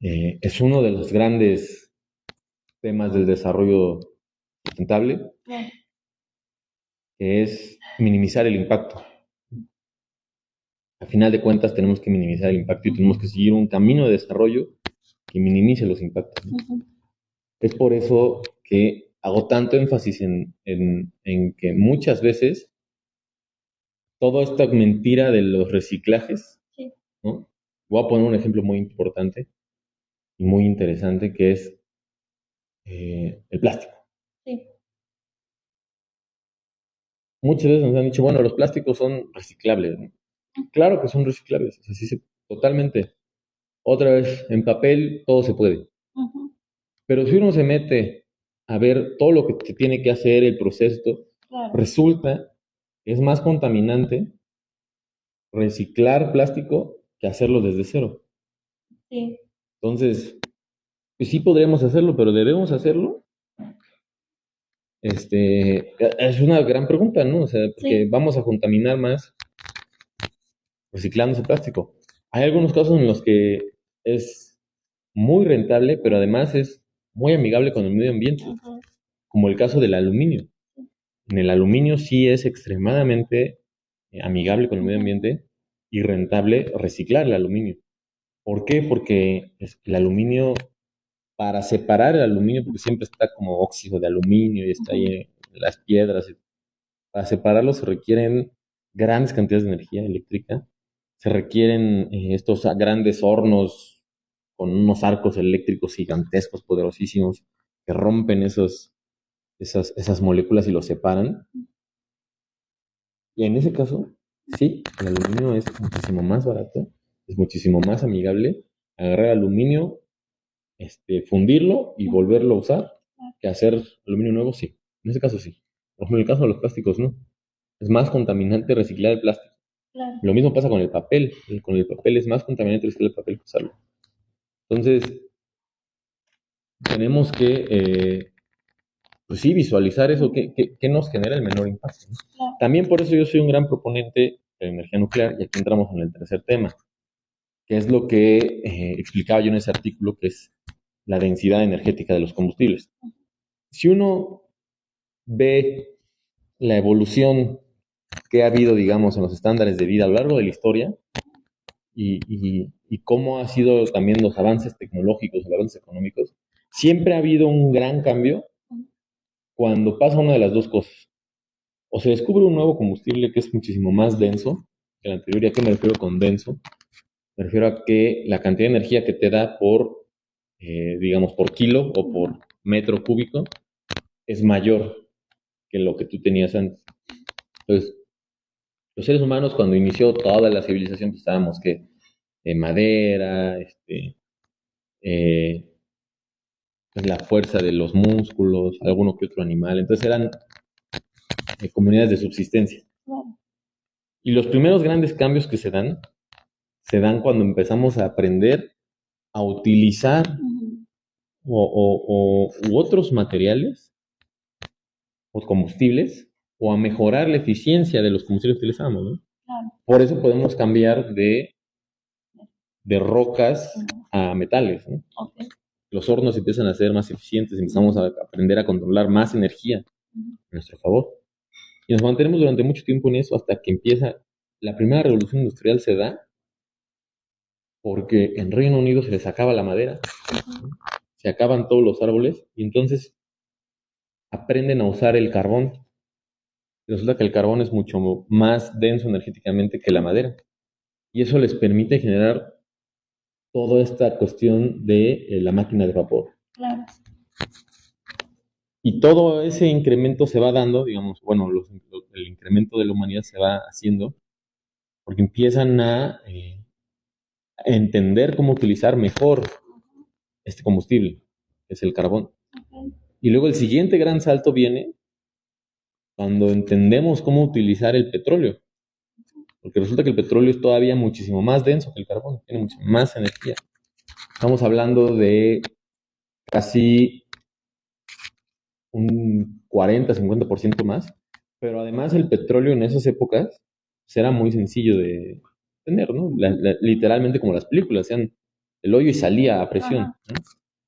Es uno de los grandes temas del desarrollo sustentable, que es minimizar el impacto. Al final de cuentas tenemos que minimizar el impacto y tenemos que seguir un camino de desarrollo que minimice los impactos, ¿no? Es por eso que hago tanto énfasis en que muchas veces toda esta mentira de los reciclajes, ¿no? Voy a poner un ejemplo muy importante y muy interesante que es el plástico. Sí. Muchas veces nos han dicho, bueno, los plásticos son reciclables, ¿no? Claro que son reciclables, o sea, totalmente. Otra vez, en papel todo se puede. Pero si uno se mete a ver todo lo que se tiene que hacer, el proceso, Claro. resulta que es más contaminante reciclar plástico que hacerlo desde cero. Sí. Entonces, pues sí podríamos hacerlo, pero ¿debemos hacerlo? Es una gran pregunta, ¿no? O sea, porque vamos a contaminar más reciclando ese plástico. Hay algunos casos en los que es muy rentable, pero además es muy amigable con el medio ambiente, como el caso del aluminio. En el aluminio sí es extremadamente amigable con el medio ambiente y rentable reciclar el aluminio. ¿Por qué? Porque el aluminio, para separar el aluminio, porque siempre está como óxido de aluminio y está ahí en las piedras, para separarlo se requieren grandes cantidades de energía eléctrica, se requieren estos grandes hornos con unos arcos eléctricos gigantescos, poderosísimos, que rompen esas moléculas y los separan. Y en ese caso, sí, el aluminio es muchísimo más barato, es muchísimo más amigable agarrar aluminio, fundirlo y volverlo a usar, que hacer aluminio nuevo, sí. En ese caso sí. Por ejemplo, en el caso de los plásticos, no. Es más contaminante reciclar el plástico. Claro. Lo mismo pasa con el papel. Con el papel es más contaminante reciclar el papel que usarlo. Entonces, tenemos que, pues sí, visualizar eso, qué nos genera el menor impacto, ¿no? Claro. También por eso yo soy un gran proponente de la energía nuclear, y aquí entramos en el tercer tema, que es lo que explicaba yo en ese artículo, que es la densidad energética de los combustibles. Si uno ve la evolución que ha habido, digamos, en los estándares de vida a lo largo de la historia y cómo ha sido también los avances tecnológicos, los avances económicos, siempre ha habido un gran cambio cuando pasa una de las dos cosas. O se descubre un nuevo combustible que es muchísimo más denso que el anterior. ¿Y a qué me refiero con denso? Me refiero a que la cantidad de energía que te da por, digamos, por kilo o por metro cúbico es mayor que lo que tú tenías antes. Entonces, los seres humanos cuando inició toda la civilización pues, estábamos que de madera, eh, pues, la fuerza de los músculos, alguno que otro animal. Entonces eran comunidades de subsistencia. Claro. Y los primeros grandes cambios que se dan cuando empezamos a aprender a utilizar u otros materiales o combustibles o a mejorar la eficiencia de los combustibles que utilizamos, ¿no? Claro. Por eso podemos cambiar de rocas a metales, ¿no? Okay. Los hornos empiezan a ser más eficientes, empezamos a aprender a controlar más energía a nuestro favor. Y nos mantenemos durante mucho tiempo en eso hasta que empieza la primera revolución industrial se da porque en Reino Unido se les acaba la madera, se acaban todos los árboles y entonces aprenden a usar el carbón. Resulta que el carbón es mucho más denso energéticamente que la madera y eso les permite generar toda esta cuestión de la máquina de vapor. Claro. Y todo ese incremento se va dando, digamos, bueno, el incremento de la humanidad se va haciendo porque empiezan a entender cómo utilizar mejor este combustible, que es el carbón. Okay. Y luego el siguiente gran salto viene cuando entendemos cómo utilizar el petróleo, porque resulta que el petróleo es todavía muchísimo más denso que el carbón, tiene mucha más energía. Estamos hablando de casi un 40-50% más, pero además el petróleo en esas épocas será muy sencillo de tener, ¿no? Literalmente como las películas, hacían el hoyo y salía a presión, Ajá. ¿no?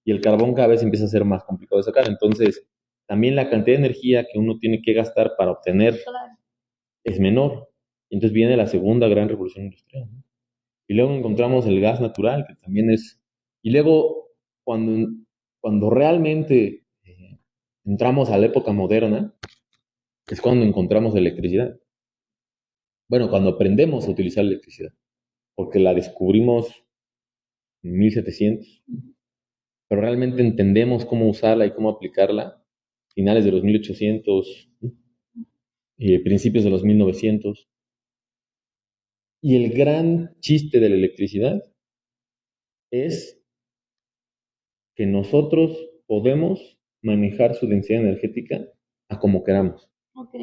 Y el carbón cada vez empieza a ser más complicado de sacar. Entonces, también la cantidad de energía que uno tiene que gastar para obtener Claro. es menor. Entonces viene la segunda gran revolución industrial, ¿no? Y luego encontramos el gas natural, que también es... Y luego, cuando realmente entramos a la época moderna, es cuando encontramos electricidad. Bueno, cuando aprendemos a utilizar electricidad, porque la descubrimos en 1700, pero realmente entendemos cómo usarla y cómo aplicarla finales de los 1800 y principios de los 1900. Y el gran chiste de la electricidad es que nosotros podemos manejar su densidad energética a como queramos. Ok.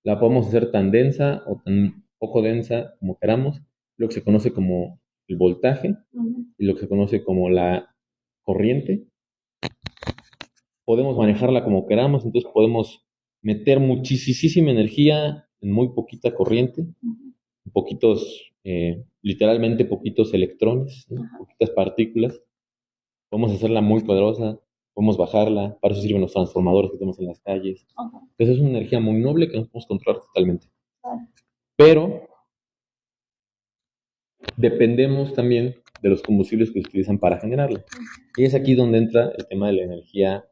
La podemos hacer tan densa o tan poco densa como queramos, lo que se conoce como el voltaje y lo que se conoce como la corriente. Podemos manejarla como queramos, entonces podemos meter muchísima energía en muy poquita corriente, poquitos, literalmente poquitos electrones, ¿no? Poquitas partículas. Podemos hacerla muy poderosa, podemos bajarla, para eso sirven los transformadores que tenemos en las calles. Entonces es una energía muy noble que no podemos controlar totalmente. Pero dependemos también de los combustibles que se utilizan para generarla. Y es aquí donde entra el tema de la energía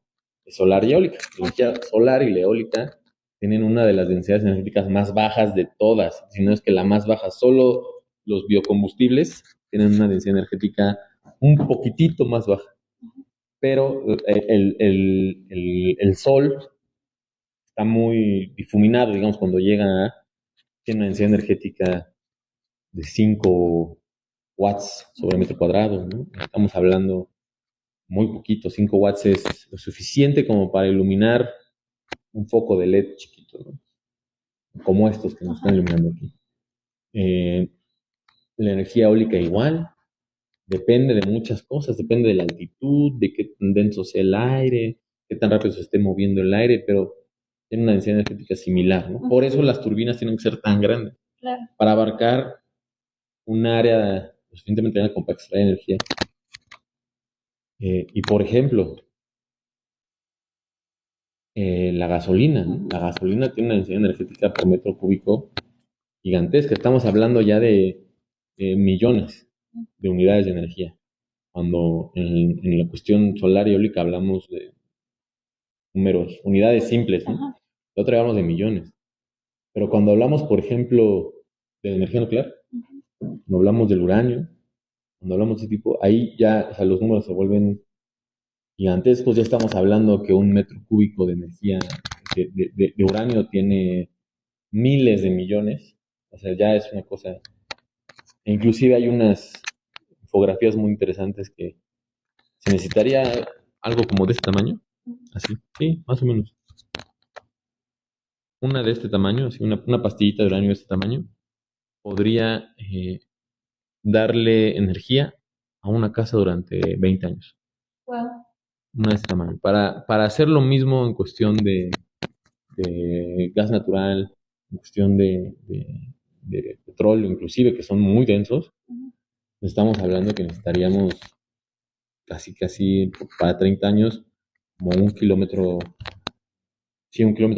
solar y eólica. La energía solar y la eólica tienen una de las densidades energéticas más bajas de todas, si no es que la más baja. Solo los biocombustibles tienen una densidad energética un poquitito más baja. Pero el sol está muy difuminado, digamos, cuando llega tiene una densidad energética de 5 watts sobre metro cuadrado, ¿no? Estamos hablando muy poquito, 5 watts es lo suficiente como para iluminar un foco de LED chiquito, ¿no? Como estos que nos están iluminando aquí. La energía eólica igual, depende de muchas cosas, depende de la altitud, de qué tan denso sea el aire, qué tan rápido se esté moviendo el aire, pero tiene una densidad energética similar, ¿no? Por eso las turbinas tienen que ser tan grandes, Claro. para abarcar un área lo suficientemente grande como para extraer energía. Y por ejemplo, la gasolina, ¿no? La gasolina tiene una densidad energética por metro cúbico gigantesca. Estamos hablando ya de millones de unidades de energía. Cuando en la cuestión solar y eólica hablamos de números, unidades simples, ¿no? La otra hablamos de millones. Pero cuando hablamos, por ejemplo, de la energía nuclear, cuando hablamos del uranio, cuando hablamos de ese tipo, ahí ya, o sea, los números se vuelven gigantescos. Ya estamos hablando que un metro cúbico de energía de uranio tiene miles de millones. O sea, ya es una cosa. Inclusive hay unas infografías muy interesantes que se necesitaría algo como de este tamaño. Así, sí, más o menos. Una de este tamaño, así, una pastillita de uranio de este tamaño, podría darle energía a una casa durante 20 años. Wow. Una de este tamaño. Para hacer lo mismo en cuestión de gas natural, en cuestión de petróleo, inclusive, que son muy densos, estamos hablando que necesitaríamos casi para 30 años como un kilómetro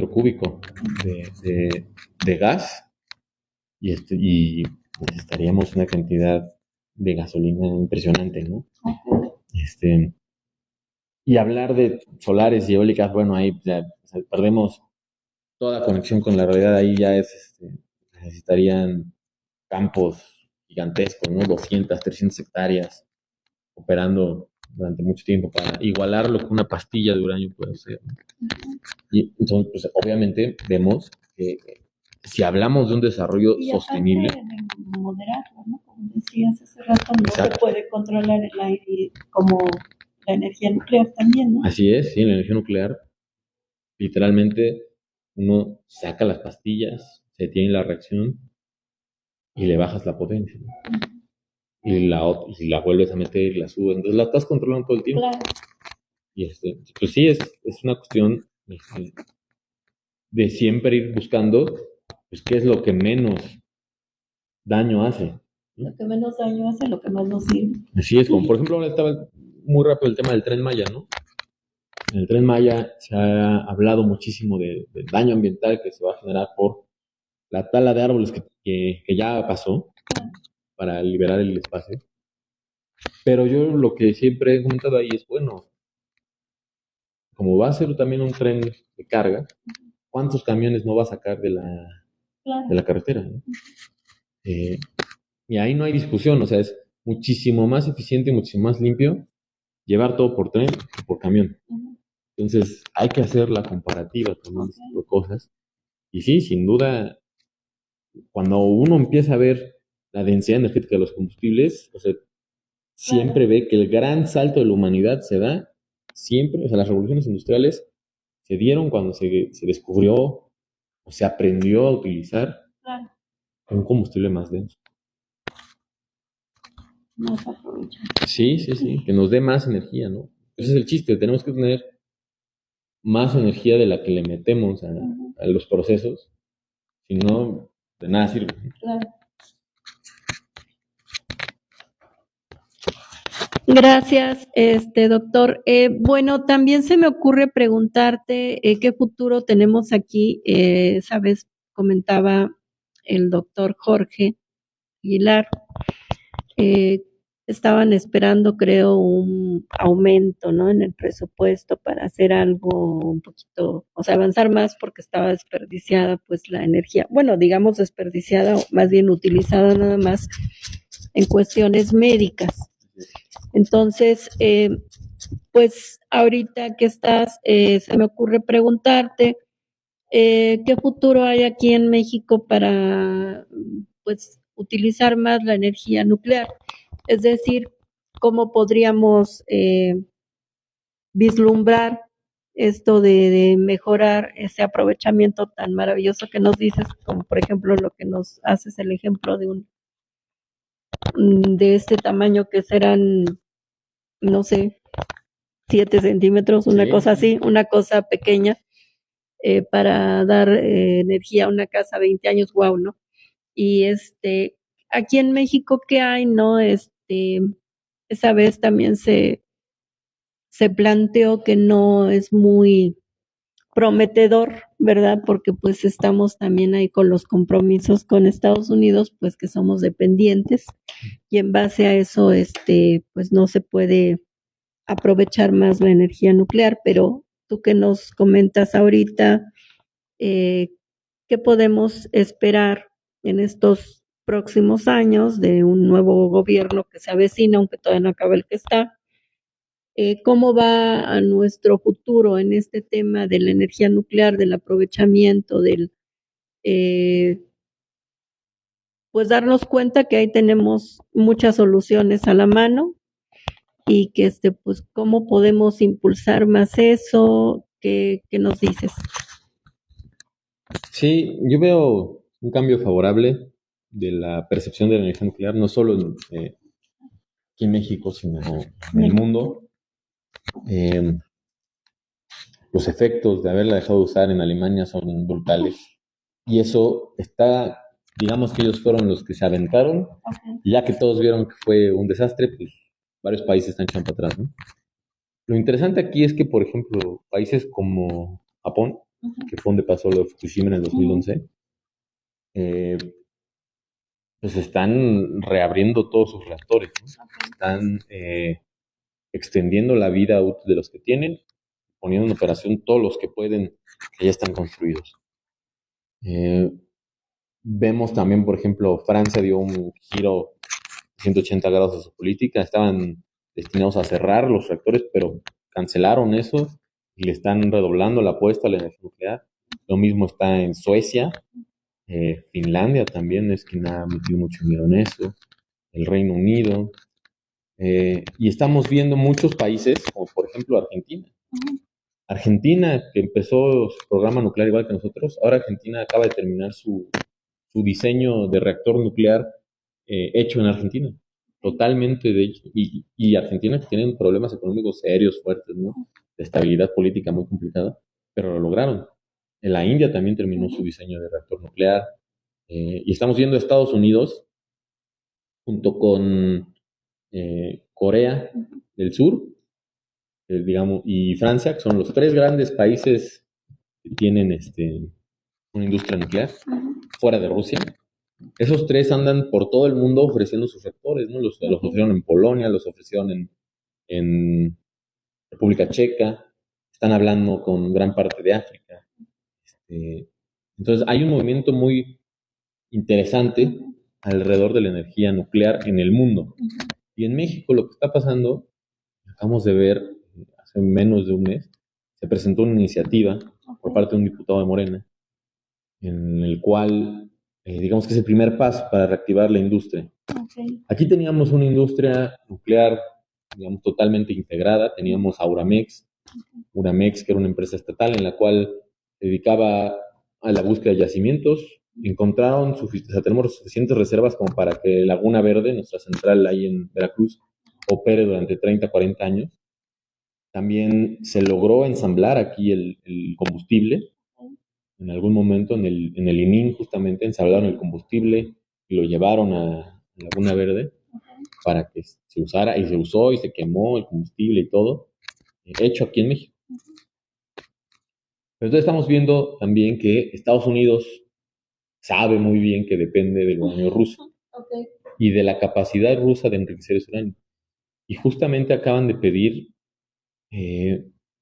cúbico de gas y necesitaríamos una cantidad de gasolina impresionante, ¿no? Y hablar de solares y eólicas, bueno, ahí ya, o sea, perdemos toda conexión con la realidad, ahí ya necesitarían campos gigantescos, ¿no? 200, 300 hectáreas operando durante mucho tiempo para igualar lo que una pastilla de uranio puede hacer, ¿no? Y entonces, pues, obviamente vemos que si hablamos de un desarrollo y sostenible, de moderarlo, ¿no? Como decías hace rato, no exacto, se puede controlar el aire como la energía nuclear también, ¿no? así es, sí, la energía nuclear, literalmente uno saca las pastillas, se tiene la reacción y le bajas la potencia, ¿no? Y la vuelves a meter y la subes, entonces la estás controlando todo el tiempo. Claro. Y pues sí, es una cuestión de siempre ir buscando, pues, qué es lo que menos daño hace. Lo que menos daño hace, lo que más nos sirve. Así es, como por ejemplo ahora estaba muy rápido el tema del Tren Maya, ¿no? En el Tren Maya se ha hablado muchísimo del daño ambiental que se va a generar por la tala de árboles que ya pasó para liberar el espacio. Pero yo lo que siempre he comentado ahí es, bueno, como va a ser también un tren de carga, ¿cuántos camiones no va a sacar de Claro. la carretera? ¿No? Y ahí no hay discusión, o sea, es muchísimo más eficiente y muchísimo más limpio llevar todo por tren que por camión. Entonces, hay que hacer la comparativa también de este tipo de cosas. Y sí, sin duda, cuando uno empieza a ver la densidad energética de los combustibles, o sea, siempre ve que el gran salto de la humanidad se da siempre, o sea, las revoluciones industriales se dieron cuando se descubrió o se aprendió a utilizar un combustible más denso. Más aprovechar. Sí, que nos dé más energía, ¿no? Ese es el chiste, tenemos que tener más energía de la que le metemos a los procesos, si no, de nada sirve. Claro. Gracias, doctor. Bueno, también se me ocurre preguntarte qué futuro tenemos aquí. Sabes, comentaba el doctor Jorge Aguilar, estaban esperando, creo, un aumento, ¿no? En el presupuesto para hacer algo un poquito, o sea, avanzar más porque estaba desperdiciada, pues, la energía. Bueno, digamos desperdiciada, o más bien utilizada nada más en cuestiones médicas. Entonces, pues ahorita que estás, se me ocurre preguntarte, ¿qué futuro hay aquí en México para, pues, utilizar más la energía nuclear? Es decir, ¿cómo podríamos vislumbrar esto de mejorar ese aprovechamiento tan maravilloso que nos dices, como por ejemplo lo que nos haces el ejemplo de este tamaño que serán, no sé, 7 centímetros, una cosa así, una cosa pequeña, para dar energía a una casa 20 años, wow, ¿no? Y aquí en México, ¿qué hay, no? Esa vez también se planteó que no es muy prometedor, ¿verdad? Porque pues estamos también ahí con los compromisos con Estados Unidos, pues que somos dependientes y en base a eso, pues no se puede aprovechar más la energía nuclear, pero tú que nos comentas ahorita, ¿qué podemos esperar en estos próximos años de un nuevo gobierno que se avecina, aunque todavía no acaba el que está? ¿Cómo va a nuestro futuro en este tema de la energía nuclear, del aprovechamiento, pues darnos cuenta que ahí tenemos muchas soluciones a la mano y que pues cómo podemos impulsar más eso? ¿Qué nos dices? Sí, yo veo un cambio favorable de la percepción de la energía nuclear, no solo aquí en México, sino en el mundo. Los efectos de haberla dejado de usar en Alemania son brutales. Y eso está, digamos que ellos fueron los que se aventaron, y ya que todos vieron que fue un desastre, pues varios países están echando para atrás, ¿no? Lo interesante aquí es que, por ejemplo, países como Japón, que fue donde pasó lo de Fukushima en el 2011, pues están reabriendo todos sus reactores, ¿no? Están extendiendo la vida útil de los que tienen, poniendo en operación todos los que pueden, que ya están construidos. Vemos también, por ejemplo, Francia dio un giro 180 grados a su política, estaban destinados a cerrar los reactores, pero cancelaron eso y le están redoblando la apuesta a la energía nuclear. Lo mismo está en Suecia, Finlandia también es quien ha metido mucho dinero en eso, el Reino Unido, y estamos viendo muchos países, como por ejemplo Argentina. Argentina, que empezó su programa nuclear igual que nosotros, ahora Argentina acaba de terminar su diseño de reactor nuclear hecho en Argentina, totalmente de hecho, y Argentina que tiene problemas económicos serios, fuertes, ¿no? De estabilidad política muy complicada, pero lo lograron. En la India también terminó su diseño de reactor nuclear, y estamos viendo a Estados Unidos junto con Corea del Sur, digamos, y Francia, que son los tres grandes países que tienen una industria nuclear, fuera de Rusia. Esos tres andan por todo el mundo ofreciendo sus reactores, ¿no? Los ofrecieron en Polonia, los ofrecieron en República Checa, están hablando con gran parte de África. Entonces hay un movimiento muy interesante alrededor de la energía nuclear en el mundo. Y en México lo que está pasando, acabamos de ver hace menos de un mes, se presentó una iniciativa por parte de un diputado de Morena, en el cual, digamos que es el primer paso para reactivar la industria. Aquí teníamos una industria nuclear, digamos, totalmente integrada. Teníamos a Uramex, que era una empresa estatal en la cual se dedicaba a la búsqueda de yacimientos. Encontraron tenemos suficientes reservas como para que Laguna Verde, nuestra central ahí en Veracruz, opere durante 30, 40 años. También se logró ensamblar aquí el combustible. En algún momento en el ININ justamente ensamblaron el combustible y lo llevaron a Laguna Verde para que se usara, y se usó y se quemó el combustible y todo, hecho aquí en México. Pero entonces estamos viendo también que Estados Unidos sabe muy bien que depende del uranio ruso y de la capacidad rusa de enriquecer ese uranio. Y justamente acaban de pedir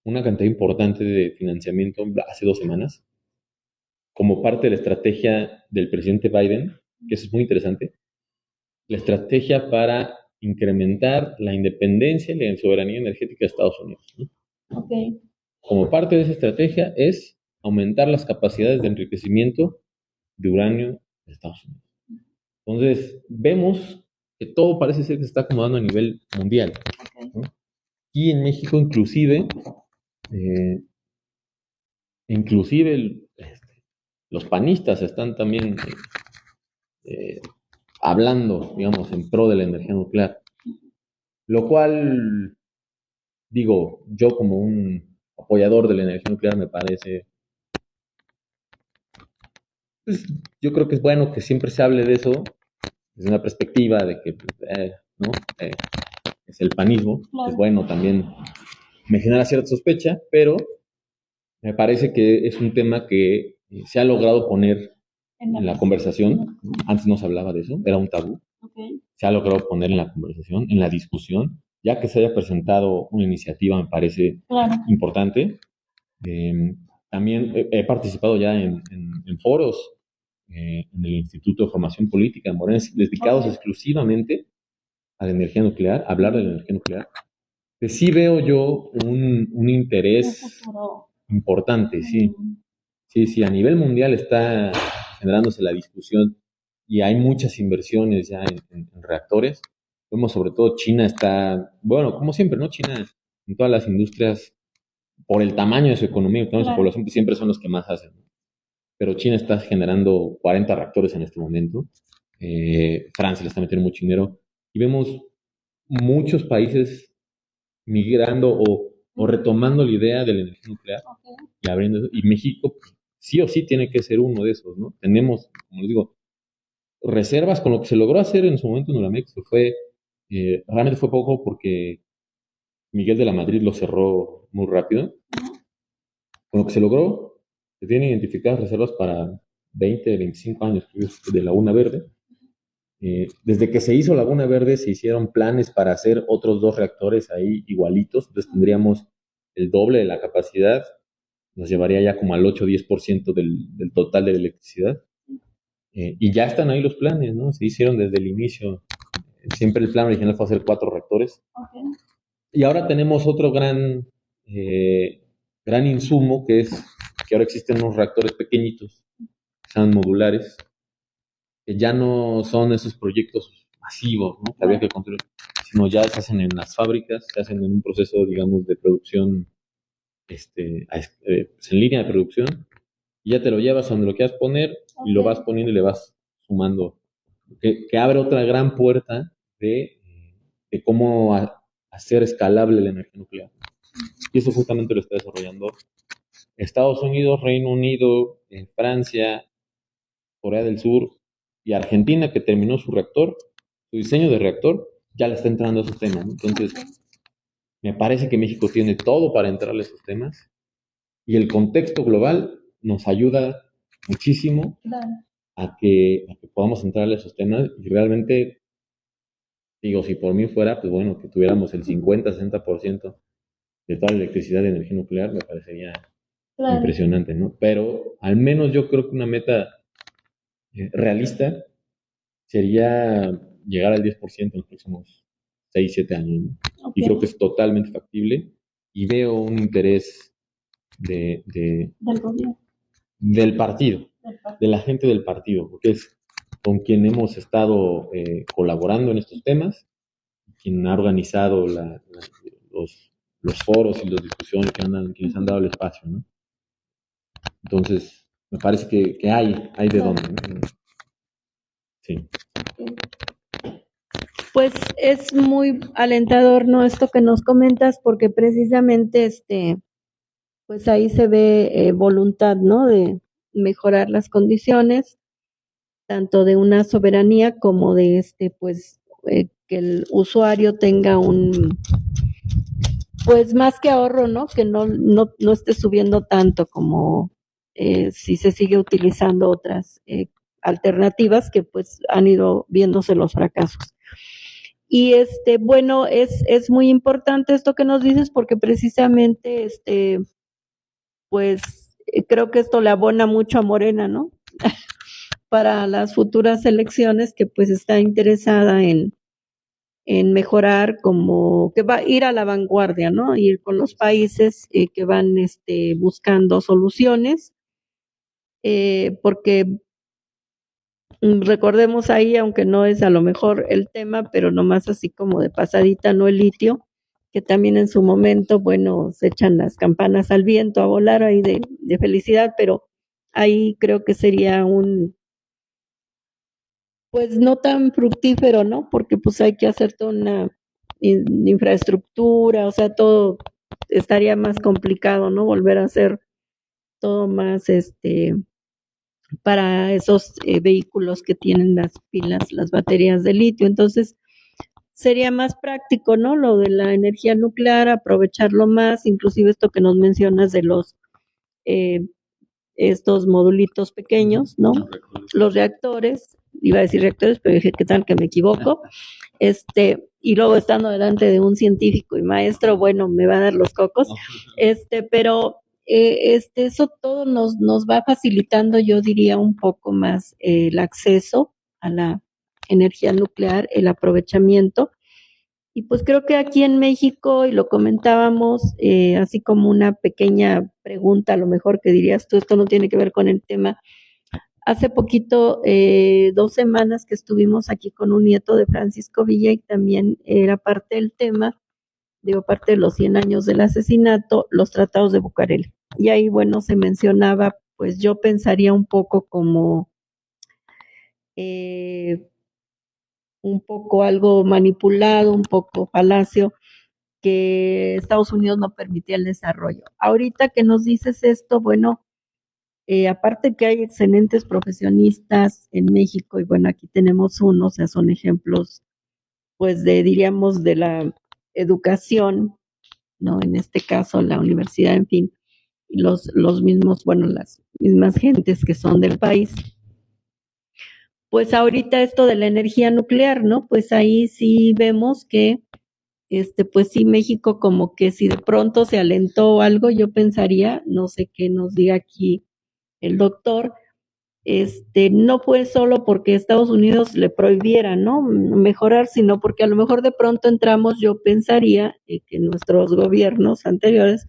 una cantidad importante de financiamiento hace 2 semanas, como parte de la estrategia del presidente Biden, que eso es muy interesante, la estrategia para incrementar la independencia y la soberanía energética de Estados Unidos, ¿no? Como parte de esa estrategia es aumentar las capacidades de enriquecimiento de uranio de Estados Unidos. Entonces, vemos que todo parece ser que se está acomodando a nivel mundial, ¿no? Y en México, inclusive los panistas están también hablando, digamos, en pro de la energía nuclear. Lo cual, digo, yo como un apoyador de la energía nuclear me parece, pues, yo creo que es bueno que siempre se hable de eso desde una perspectiva de que, ¿no? Es el panismo, claro. Es bueno también, me genera cierta sospecha, pero me parece que es un tema que se ha logrado poner en la conversación. Antes no se hablaba de eso, era un tabú. Se ha logrado poner en la conversación, en la discusión, ya que se haya presentado una iniciativa, me parece importante. También he participado ya en foros en el Instituto de Formación Política en Morena, dedicados exclusivamente a la energía nuclear, a hablar de la energía nuclear. Pues sí veo yo un interés importante, sí. Sí, a nivel mundial está generándose la discusión y hay muchas inversiones ya en reactores. Vemos sobre todo China está, bueno, como siempre, ¿no? China en todas las industrias, por el tamaño de su economía, el tamaño de su población, pues siempre son los que más hacen, ¿no? Pero China está generando 40 reactores en este momento. Francia le está metiendo mucho dinero. Y vemos muchos países migrando o retomando la idea de la energía nuclear y abriendo eso. Y México, pues, sí o sí tiene que ser uno de esos, ¿no? Tenemos, como les digo, reservas con lo que se logró hacer en su momento en Uramex, que fue, realmente fue poco porque Miguel de la Madrid lo cerró muy rápido. Con lo que se logró, se tienen identificadas reservas para 20, 25 años de Laguna Verde. Desde que se hizo Laguna Verde se hicieron planes para hacer otros 2 reactores ahí igualitos, entonces tendríamos el doble de la capacidad, nos llevaría ya como al 8-10% del total de la electricidad. Y ya están ahí los planes, ¿no? Se hicieron desde el inicio. Siempre el plan original fue hacer 4 reactores. Y ahora tenemos otro gran insumo, que es que ahora existen unos reactores pequeñitos, que sean modulares, que ya no son esos proyectos masivos, ¿no? Que había que construir, sino ya se hacen en las fábricas, se hacen en un proceso, digamos, de producción, pues en línea de producción, y ya te lo llevas a donde lo quieras poner y lo vas poniendo y le vas sumando, que abre otra gran puerta de cómo hacer escalable la energía nuclear. Y eso justamente lo está desarrollando Estados Unidos, Reino Unido, Francia, Corea del Sur y Argentina, que terminó su reactor, su diseño de reactor ya le está entrando a esos temas, ¿no? Entonces, me parece que México tiene todo para entrarle a esos temas y el contexto global nos ayuda muchísimo Claro. a que podamos entrarle a esos temas y realmente, digo, si por mí fuera, pues bueno, que tuviéramos el 50-60% de toda la electricidad de energía nuclear, me parecería Claro. impresionante, ¿no? Pero al menos yo creo que una meta realista sería llegar al 10% en los próximos 6 7 años, ¿no? Y creo que es totalmente factible y veo un interés Del gobierno. del partido, de la gente del partido, porque es con quien hemos estado colaborando en estos temas, quien ha organizado los foros y las discusiones que les han dado el espacio, ¿no? Entonces, me parece que hay de dónde, ¿no? Sí. Pues es muy alentador, ¿no? Esto que nos comentas, porque precisamente pues ahí se ve voluntad, ¿no? De mejorar las condiciones, tanto de una soberanía como de pues que el usuario tenga pues más que ahorro, ¿no? Que no esté subiendo tanto como si se sigue utilizando otras alternativas que pues han ido viéndose los fracasos. Y bueno, es muy importante esto que nos dices porque precisamente pues creo que esto le abona mucho a Morena, ¿no? Para las futuras elecciones que pues está interesada en mejorar, como que va a ir a la vanguardia, ¿no? Ir con los países que van buscando soluciones, porque recordemos ahí, aunque no es a lo mejor el tema, pero nomás así como de pasadita, ¿no? El litio, que también en su momento, bueno, se echan las campanas al viento a volar ahí de felicidad, pero ahí creo que sería pues no tan fructífero, ¿no? Porque pues hay que hacer toda una infraestructura, o sea, todo estaría más complicado, ¿no? Volver a hacer todo más, para esos vehículos que tienen las pilas, las baterías de litio. Entonces, sería más práctico, ¿no? Lo de la energía nuclear, aprovecharlo más, inclusive esto que nos mencionas de eh, estos modulitos pequeños, ¿no? Los reactores, iba a decir reactores, pero dije, ¿qué tal que me equivoco? Y luego estando delante de un científico y maestro, bueno, me va a dar los cocos, pero eso todo nos va facilitando, yo diría, un poco más el acceso a la energía nuclear, el aprovechamiento. Y pues creo que aquí en México, y lo comentábamos, así como una pequeña pregunta, a lo mejor que dirías tú, esto no tiene que ver con el tema. Hace poquito, 2 semanas que estuvimos aquí con un nieto de Francisco Villa y también era parte del tema, digo, parte de los 100 años del asesinato, los tratados de Bucareli. Y ahí, bueno, se mencionaba, pues yo pensaría un poco como un poco algo manipulado, un poco falacio, que Estados Unidos no permitía el desarrollo. Ahorita que nos dices esto, bueno, aparte que hay excelentes profesionistas en México, y bueno, aquí tenemos uno, o sea, son ejemplos, pues, diríamos, de la educación, ¿no? En este caso, la universidad, en fin, los mismos, bueno, las mismas gentes que son del país. Pues ahorita esto de la energía nuclear, ¿no? Pues ahí sí vemos que pues sí, México como que si de pronto se alentó algo, yo pensaría, no sé qué nos diga aquí el doctor, no fue solo porque Estados Unidos le prohibiera, ¿no? Mejorar, sino porque a lo mejor de pronto entramos, yo pensaría que nuestros gobiernos anteriores,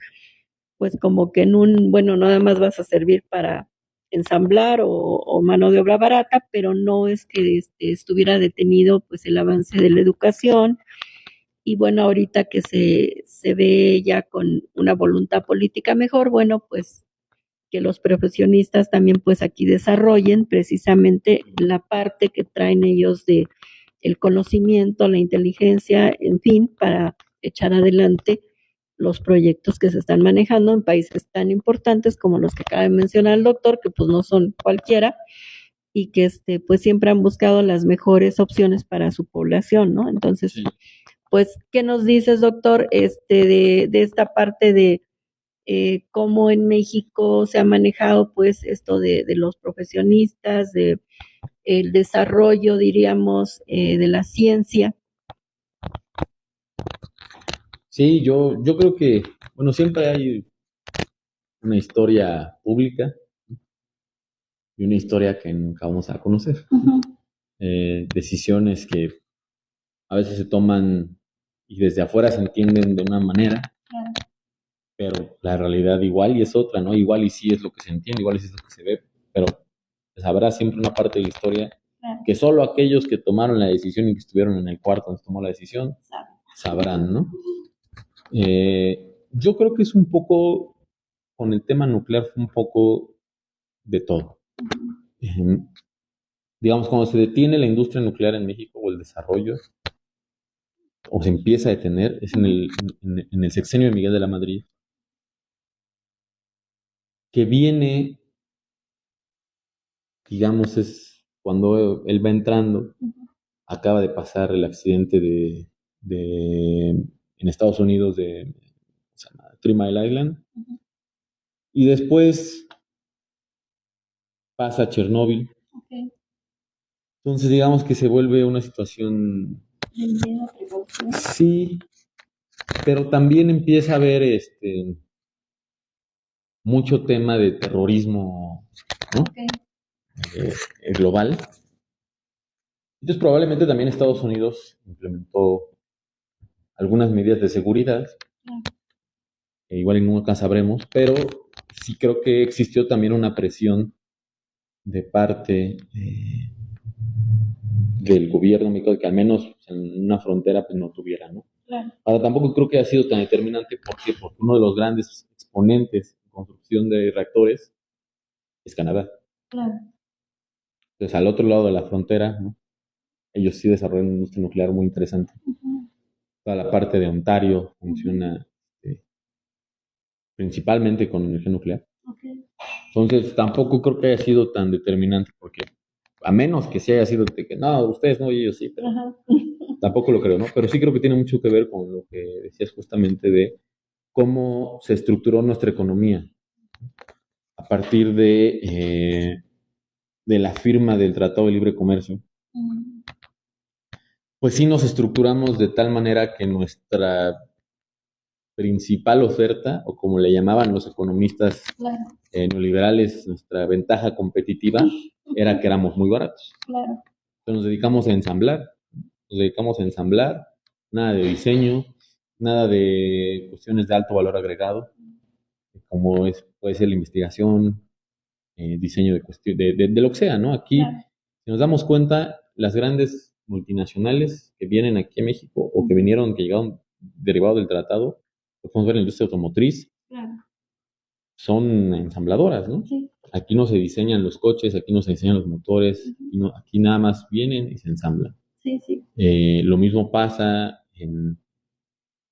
pues como que bueno, nada más vas a servir para ensamblar o mano de obra barata, pero no es que estuviera detenido pues el avance de la educación. Y bueno, ahorita que se ve ya con una voluntad política mejor, bueno, pues que los profesionistas también pues aquí desarrollen precisamente la parte que traen ellos de el conocimiento, la inteligencia, en fin, para echar adelante los proyectos que se están manejando en países tan importantes como los que acaba de mencionar el doctor, que pues no son cualquiera, y que pues siempre han buscado las mejores opciones para su población, ¿no? Entonces, Sí. pues, ¿qué nos dices, doctor, de esta parte de cómo en México se ha manejado, pues, esto de los profesionistas, de el desarrollo, diríamos, de la ciencia? Sí, yo creo que, bueno, siempre hay una historia pública y una historia que nunca vamos a conocer. Ujú. Decisiones que a veces se toman y desde afuera se entienden de una manera, Claro, pero la realidad igual y es otra, ¿no? Igual y sí es lo que se entiende, igual y sí es lo que se ve, pero pues habrá siempre una parte de la historia claro, que solo aquellos que tomaron la decisión y que estuvieron en el cuarto donde se tomó la decisión sabe. sabrán, ¿no? Yo creo que es un poco, con el tema nuclear fue un poco de todo. Digamos, cuando se detiene la industria nuclear en México o el desarrollo, o se empieza a detener, es en el sexenio de Miguel de la Madrid, que viene, digamos, es cuando él va entrando, acaba de pasar el accidente en Estados Unidos de se llama Three Mile Island, y después pasa a Chernóbil. Ok. Entonces, digamos que se vuelve una situación, Vendiendo precaución. sí, pero también empieza a haber mucho tema de terrorismo, ¿no? Ok, Global. Entonces, probablemente también Estados Unidos implementó algunas medidas de seguridad, claro, que igual y nunca sabremos, pero sí creo que existió también una presión de parte del gobierno mexicano que al menos en una frontera pues, no tuviera, ¿no? claro, Ahora tampoco creo que haya sido tan determinante, ¿por qué? Porque uno de los grandes exponentes de construcción de reactores es Canadá. claro. Entonces, al otro lado de la frontera, ¿no? Ellos sí desarrollan una industria nuclear muy interesante. Ujú, Toda la parte de Ontario funciona principalmente con energía nuclear. ok, Entonces, tampoco creo que haya sido tan determinante, porque a menos que sí haya sido de que no, ustedes no y ellos sí, pero ajá, tampoco lo creo, ¿no? Pero sí creo que tiene mucho que ver con lo que decías justamente de cómo se estructuró nuestra economía a partir de la firma del Tratado de Libre Comercio. ujú, Pues sí nos estructuramos de tal manera que nuestra principal oferta, o como le llamaban los economistas claro, neoliberales, nuestra ventaja competitiva era que éramos muy baratos. claro, Entonces nos dedicamos a ensamblar, nada de diseño, nada de cuestiones de alto valor agregado, como puede ser la investigación, diseño de lo que sea, ¿no? Aquí, claro, si nos damos cuenta, las grandes multinacionales que vienen aquí a México o que vinieron, que llegaron derivados del tratado, lo podemos ver en la industria automotriz, claro, son ensambladoras, ¿no? sí, Aquí no se diseñan los coches, aquí no se diseñan los motores, aquí nada más vienen y se ensamblan. sí, sí, Lo mismo pasa en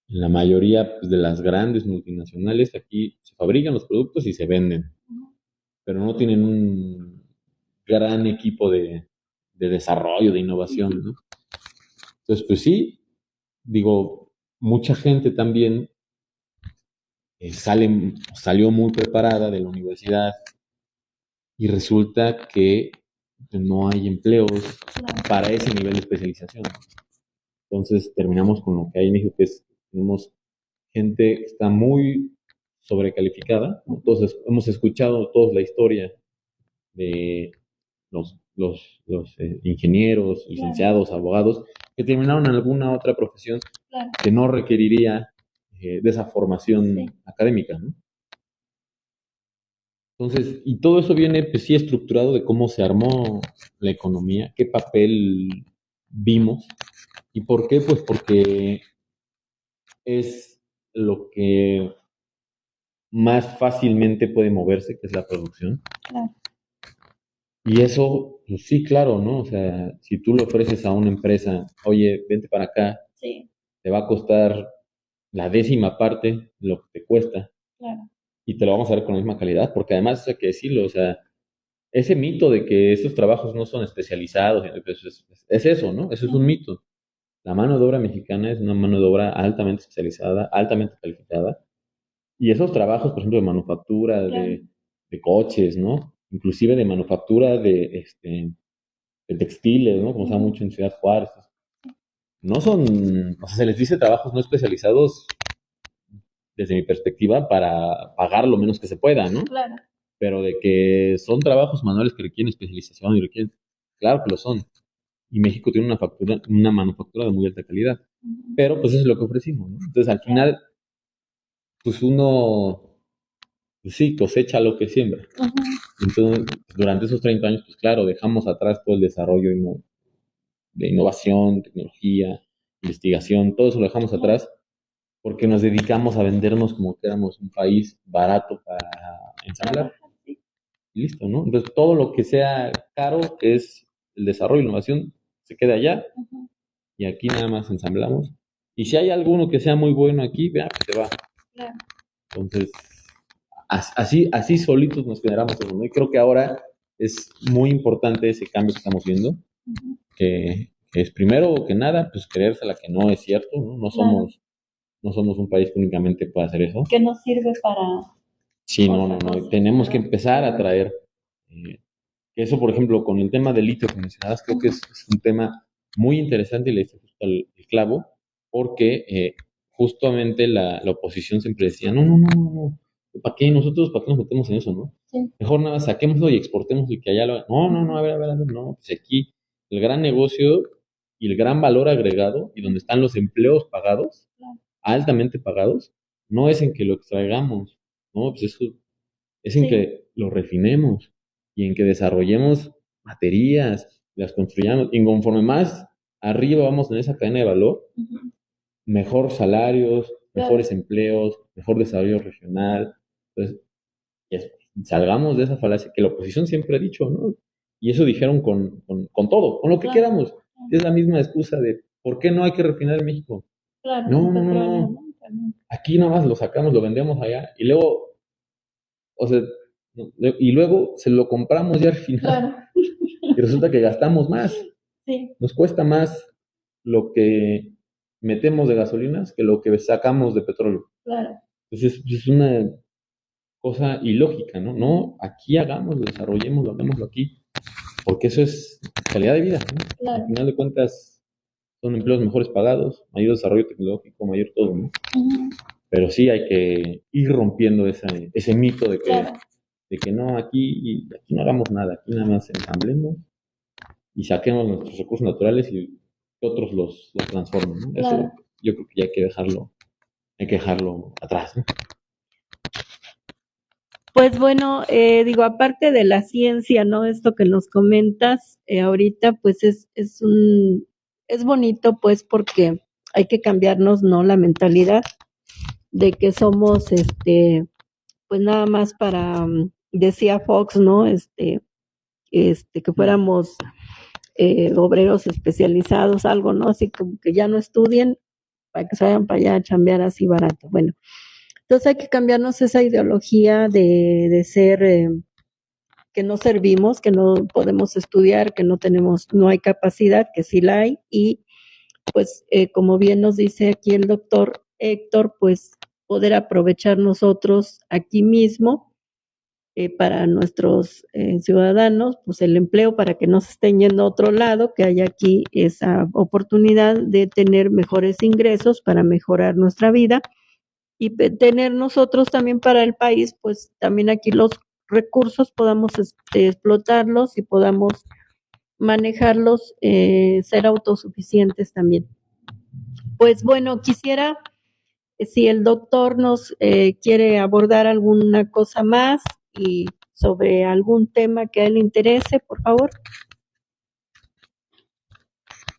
la mayoría pues, de las grandes multinacionales. Aquí se fabrican los productos y se venden, ujú, pero no tienen un gran equipo de desarrollo, de sí, innovación, sí, ¿no? Entonces, pues sí, digo, mucha gente también salió muy preparada de la universidad y resulta que no hay empleos claro, para ese nivel de especialización. Entonces terminamos con lo que hay en México, que es, tenemos gente que está muy sobrecalificada, ¿no? Entonces hemos escuchado toda la historia de los ingenieros, claro, licenciados, abogados, que terminaron en alguna otra profesión claro, que no requeriría de esa formación sí, académica, ¿no? Entonces, y todo eso viene, pues sí, estructurado de cómo se armó la economía, qué papel vimos y por qué, pues porque es lo que más fácilmente puede moverse, que es la producción. claro, Y eso, pues sí, claro, ¿no? O sea, si tú le ofreces a una empresa, oye, vente para acá, sí, te va a costar la décima parte de lo que te cuesta claro, y te lo vamos a dar con la misma calidad, porque además eso hay que decirlo, o sea, ese mito de que estos trabajos no son especializados, pues, es eso, ¿no? Eso es un mito. La mano de obra mexicana es una mano de obra altamente especializada, altamente calificada. Y esos trabajos, por ejemplo, de manufactura, Claro. de coches, ¿no? Inclusive de manufactura de textiles, ¿no? Como se llama mucho en Ciudad Juárez. No son, o sea, se les dice trabajos no especializados desde mi perspectiva para pagar lo menos que se pueda, ¿no? Claro. Pero de que son trabajos manuales que requieren especialización y requieren, claro que lo son. Y México tiene una manufactura de muy alta calidad. Pero pues eso es lo que ofrecimos, ¿no? Entonces al final, pues uno, pues sí, cosecha lo que siembra. Entonces, durante esos 30 años, pues claro, dejamos atrás todo el desarrollo de innovación, tecnología, investigación, todo eso lo dejamos atrás porque nos dedicamos a vendernos como que éramos un país barato para ensamblar. Y listo, ¿no? Entonces, todo lo que sea caro, que es el desarrollo y la innovación, se queda allá y aquí nada más ensamblamos. Y si hay alguno que sea muy bueno aquí, vea que se va. Claro. Entonces, así solitos nos generamos eso, ¿no? Y creo que ahora es muy importante ese cambio que estamos viendo, que es primero que nada, pues creérsela que no es cierto, ¿no? No somos un país que únicamente pueda hacer eso. Que nos sirve para... Sí, no. Tenemos que empezar a traer. Eso, por ejemplo, con el tema del litio que mencionabas, creo que es un tema muy interesante y le hice justo el clavo, porque justamente la oposición siempre decía, no, ¿para qué para qué nos metemos en eso, no? Sí. Mejor nada, saquémoslo y exportémoslo y que allá lo... No, a ver, no, pues aquí el gran negocio y el gran valor agregado y donde están los empleos pagados, altamente pagados, no es en que lo extraigamos, no, pues eso es en que lo refinemos y en que desarrollemos baterías, las construyamos, y conforme más arriba vamos en esa cadena de valor, mejor salarios, mejores empleos, mejor desarrollo regional. Entonces, salgamos de esa falacia que la oposición siempre ha dicho, ¿no? Y eso dijeron con todo, con lo que queramos. Es la misma excusa de ¿por qué no hay que refinar en México? Claro, No. Aquí nada más lo sacamos, lo vendemos allá y luego, o sea, y luego se lo compramos ya al final. Claro. Y resulta que gastamos más. Sí. Nos cuesta más lo que metemos de gasolinas que lo que sacamos de petróleo. Claro. Entonces es una cosa ilógica, ¿no? No, aquí hagámoslo, desarrollémoslo, hagámoslo aquí, porque eso es calidad de vida, ¿no? Claro. Al final de cuentas son empleos mejores pagados, mayor desarrollo tecnológico, mayor todo, ¿no? Pero sí hay que ir rompiendo ese mito de que no, aquí no hagamos nada, aquí nada más ensamblemos y saquemos nuestros recursos naturales y otros los transformen, ¿no? Claro. Eso yo creo que ya hay que dejarlo atrás, ¿no? Pues bueno, digo, aparte de la ciencia, ¿no? Esto que nos comentas ahorita, pues es bonito, pues, porque hay que cambiarnos, ¿no? La mentalidad de que somos, pues nada más para, decía Fox, ¿no? Que fuéramos obreros especializados, algo, ¿no? Así como que ya no estudien para que se vayan para allá a chambear así barato. Bueno, entonces hay que cambiarnos esa ideología de ser que no servimos, que no podemos estudiar, que no hay capacidad, que sí la hay, y pues como bien nos dice aquí el doctor Héctor, pues poder aprovechar nosotros aquí mismo para nuestros ciudadanos, pues el empleo para que no se estén yendo a otro lado, que haya aquí esa oportunidad de tener mejores ingresos para mejorar nuestra vida y tener nosotros también para el país, pues también aquí los recursos podamos explotarlos y podamos manejarlos, ser autosuficientes también. Pues bueno, quisiera, si el doctor nos quiere abordar alguna cosa más y sobre algún tema que a él le interese, por favor.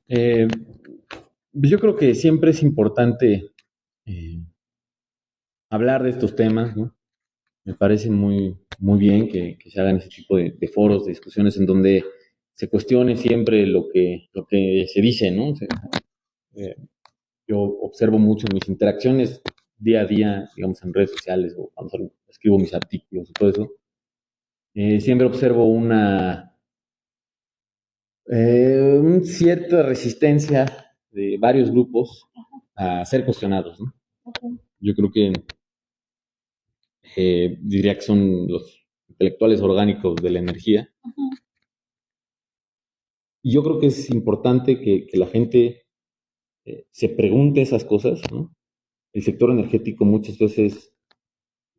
Yo creo que siempre es importante hablar de estos temas, ¿no? Me parece muy bien que se hagan ese tipo de foros, de discusiones en donde se cuestione siempre lo que se dice, ¿no? O sea, yo observo mucho en mis interacciones día a día, digamos, en redes sociales o cuando escribo mis artículos y todo eso, siempre observo una cierta resistencia de varios grupos a ser cuestionados, ¿no? Yo creo que diría que son los intelectuales orgánicos de la energía. Y yo creo que es importante que la gente se pregunte esas cosas, ¿no? El sector energético muchas veces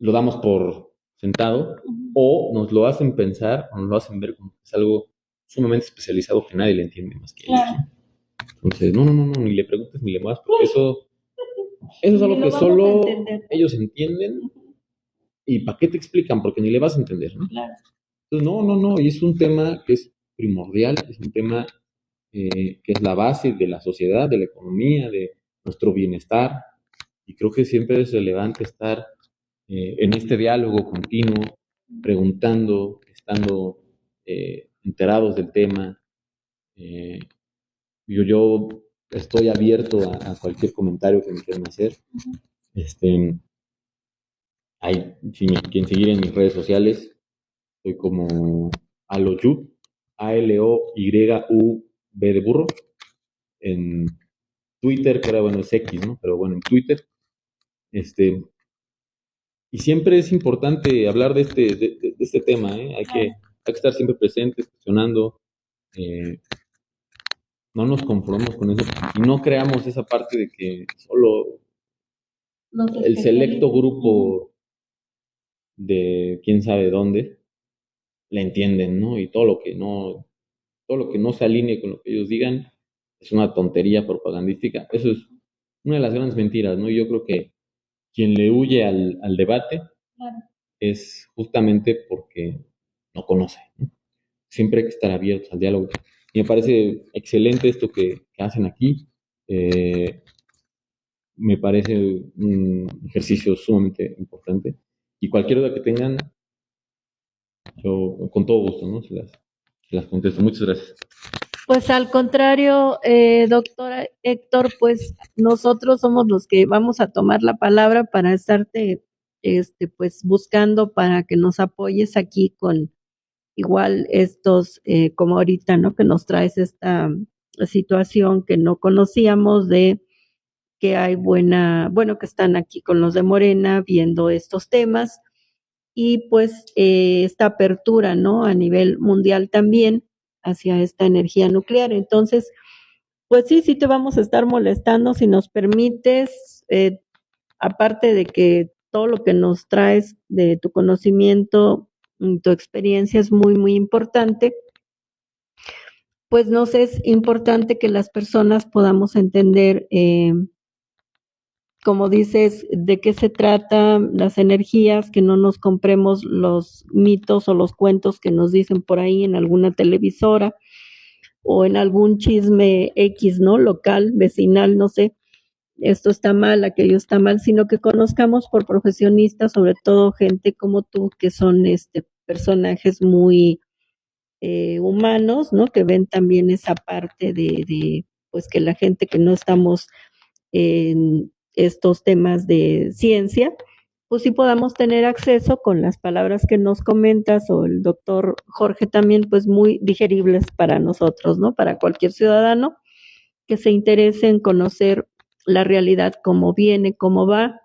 lo damos por sentado o nos lo hacen pensar o nos lo hacen ver como que es algo sumamente especializado que nadie le entiende más que ellos. Entonces, no, ni le preguntes ni le muevas, porque eso es algo que solo ellos entienden. ¿Y para qué te explican? Porque ni le vas a entender, ¿no? Claro. Entonces, no, y es un tema que es primordial, es un tema que es la base de la sociedad, de la economía, de nuestro bienestar, y creo que siempre es relevante estar en este diálogo continuo, preguntando, estando enterados del tema. Yo estoy abierto a cualquier comentario que me quieran hacer. Hay, si me quieren seguir en mis redes sociales, soy como Aloyub, ALOYUB de burro, en Twitter, que ahora bueno es X, ¿no? Pero bueno, en Twitter. Y siempre es importante hablar de este tema, ¿eh? Hay que estar siempre presentes, cuestionando, no nos conformemos con eso y no creamos esa parte de que solo el selecto grupo de quién sabe dónde la entienden, ¿no? Y todo lo que no se alinee con lo que ellos digan es una tontería propagandística. Eso es una de las grandes mentiras, ¿no? Yo creo que quien le huye al debate es justamente porque no conoce, ¿no? Siempre hay que estar abiertos al diálogo. Y me parece excelente esto que hacen aquí. Me parece un ejercicio sumamente importante. Y cualquier duda que tengan, yo con todo gusto, ¿no? Se las contesto. Muchas gracias. Pues al contrario, doctor Héctor, pues nosotros somos los que vamos a tomar la palabra para estarte pues buscando para que nos apoyes aquí con igual estos, como ahorita, ¿no? Que nos traes esta situación que no conocíamos de que hay bueno, que están aquí con los de Morena viendo estos temas y pues esta apertura, ¿no? A nivel mundial también hacia esta energía nuclear. Entonces, pues sí te vamos a estar molestando si nos permites, aparte de que todo lo que nos traes de tu conocimiento, tu experiencia es muy importante, pues nos es importante que las personas podamos entender, como dices, de qué se trata las energías, que no nos compremos los mitos o los cuentos que nos dicen por ahí en alguna televisora o en algún chisme X, ¿no? Local, vecinal, no sé, esto está mal, aquello está mal, sino que conozcamos por profesionistas, sobre todo gente como tú, que son personajes muy humanos, ¿no? Que ven también esa parte pues que la gente que no estamos en estos temas de ciencia, pues sí podamos tener acceso con las palabras que nos comentas o el doctor Jorge también, pues muy digeribles para nosotros, ¿no? Para cualquier ciudadano que se interese en conocer la realidad, cómo viene, cómo va.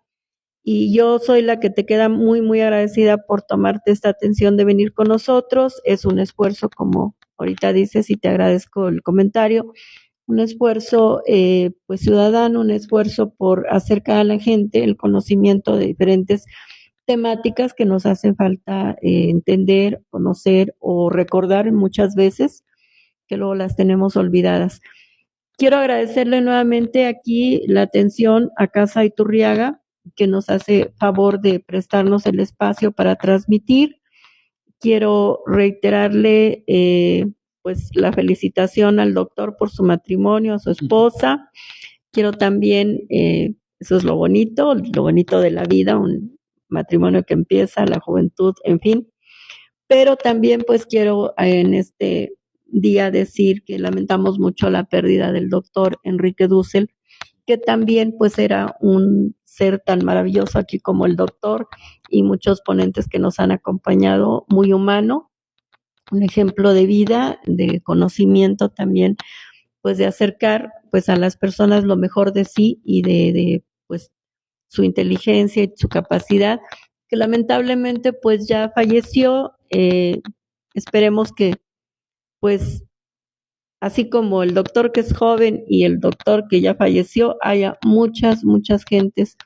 Y yo soy la que te queda muy agradecida por tomarte esta atención de venir con nosotros. Es un esfuerzo, como ahorita dices, y te agradezco el comentario, un esfuerzo pues ciudadano, un esfuerzo por acercar a la gente el conocimiento de diferentes temáticas que nos hace falta entender, conocer o recordar muchas veces, que luego las tenemos olvidadas. Quiero agradecerle nuevamente aquí la atención a Casa Iturriaga, que nos hace favor de prestarnos el espacio para transmitir. Quiero reiterarle pues la felicitación al doctor por su matrimonio, a su esposa. Quiero también, eso es lo bonito de la vida, un matrimonio que empieza, la juventud, en fin. Pero también pues quiero en este día decir que lamentamos mucho la pérdida del doctor Enrique Dussel, que también pues era un ser tan maravilloso aquí como el doctor y muchos ponentes que nos han acompañado, muy humano, un ejemplo de vida, de conocimiento también, pues de acercar pues a las personas lo mejor de sí y de pues su inteligencia y su capacidad, que lamentablemente pues ya falleció. Esperemos que pues así como el doctor que es joven y el doctor que ya falleció, haya muchas gentes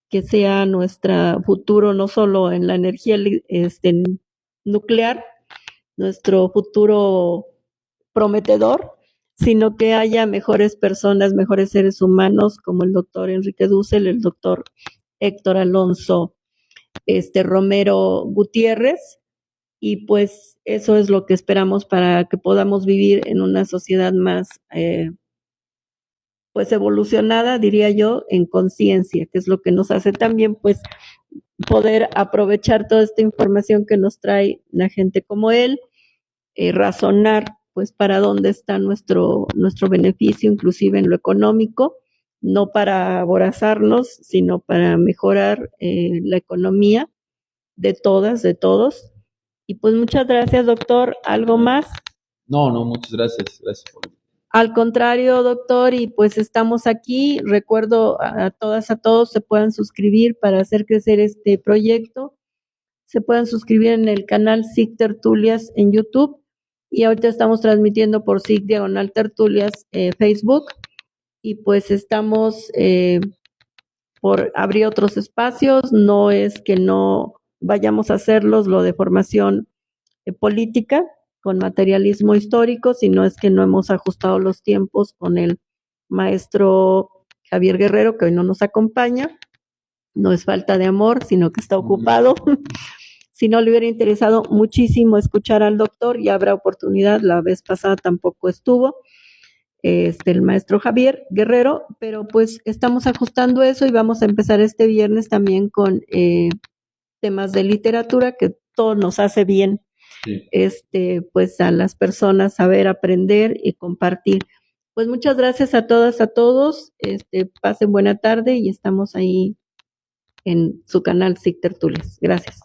que sea nuestro futuro, no solo en la energía nuclear, nuestro futuro prometedor, sino que haya mejores personas, mejores seres humanos, como el doctor Enrique Dussel, el doctor Héctor Alonso Romero Gutiérrez, y pues eso es lo que esperamos para que podamos vivir en una sociedad más pues evolucionada, diría yo, en conciencia, que es lo que nos hace también pues poder aprovechar toda esta información que nos trae la gente como él, razonar pues para dónde está nuestro beneficio, inclusive en lo económico, no para aborazarnos, sino para mejorar la economía de todas, de todos. Y pues muchas gracias, doctor. ¿Algo más? No, muchas gracias. Gracias por... Al contrario, doctor, y pues estamos aquí. Recuerdo a todas, a todos, se puedan suscribir para hacer crecer este proyecto. Se puedan suscribir en el canal SIC Tertulias en YouTube. Y ahorita estamos transmitiendo por SIC Diagonal Tertulias Facebook. Y pues estamos por abrir otros espacios. No es que no vayamos a hacerlos, lo de formación política con materialismo histórico, sino es que no hemos ajustado los tiempos con el maestro Javier Guerrero, que hoy no nos acompaña. No es falta de amor, sino que está ocupado. Si no le hubiera interesado muchísimo escuchar al doctor, ya habrá oportunidad. La vez pasada tampoco estuvo el maestro Javier Guerrero, pero pues estamos ajustando eso y vamos a empezar este viernes también con temas de literatura, que todo nos hace bien. Sí. Pues a las personas saber aprender y compartir. Pues muchas gracias a todas, a todos. Pasen buena tarde y estamos ahí en su canal SIC Tertulias. Gracias.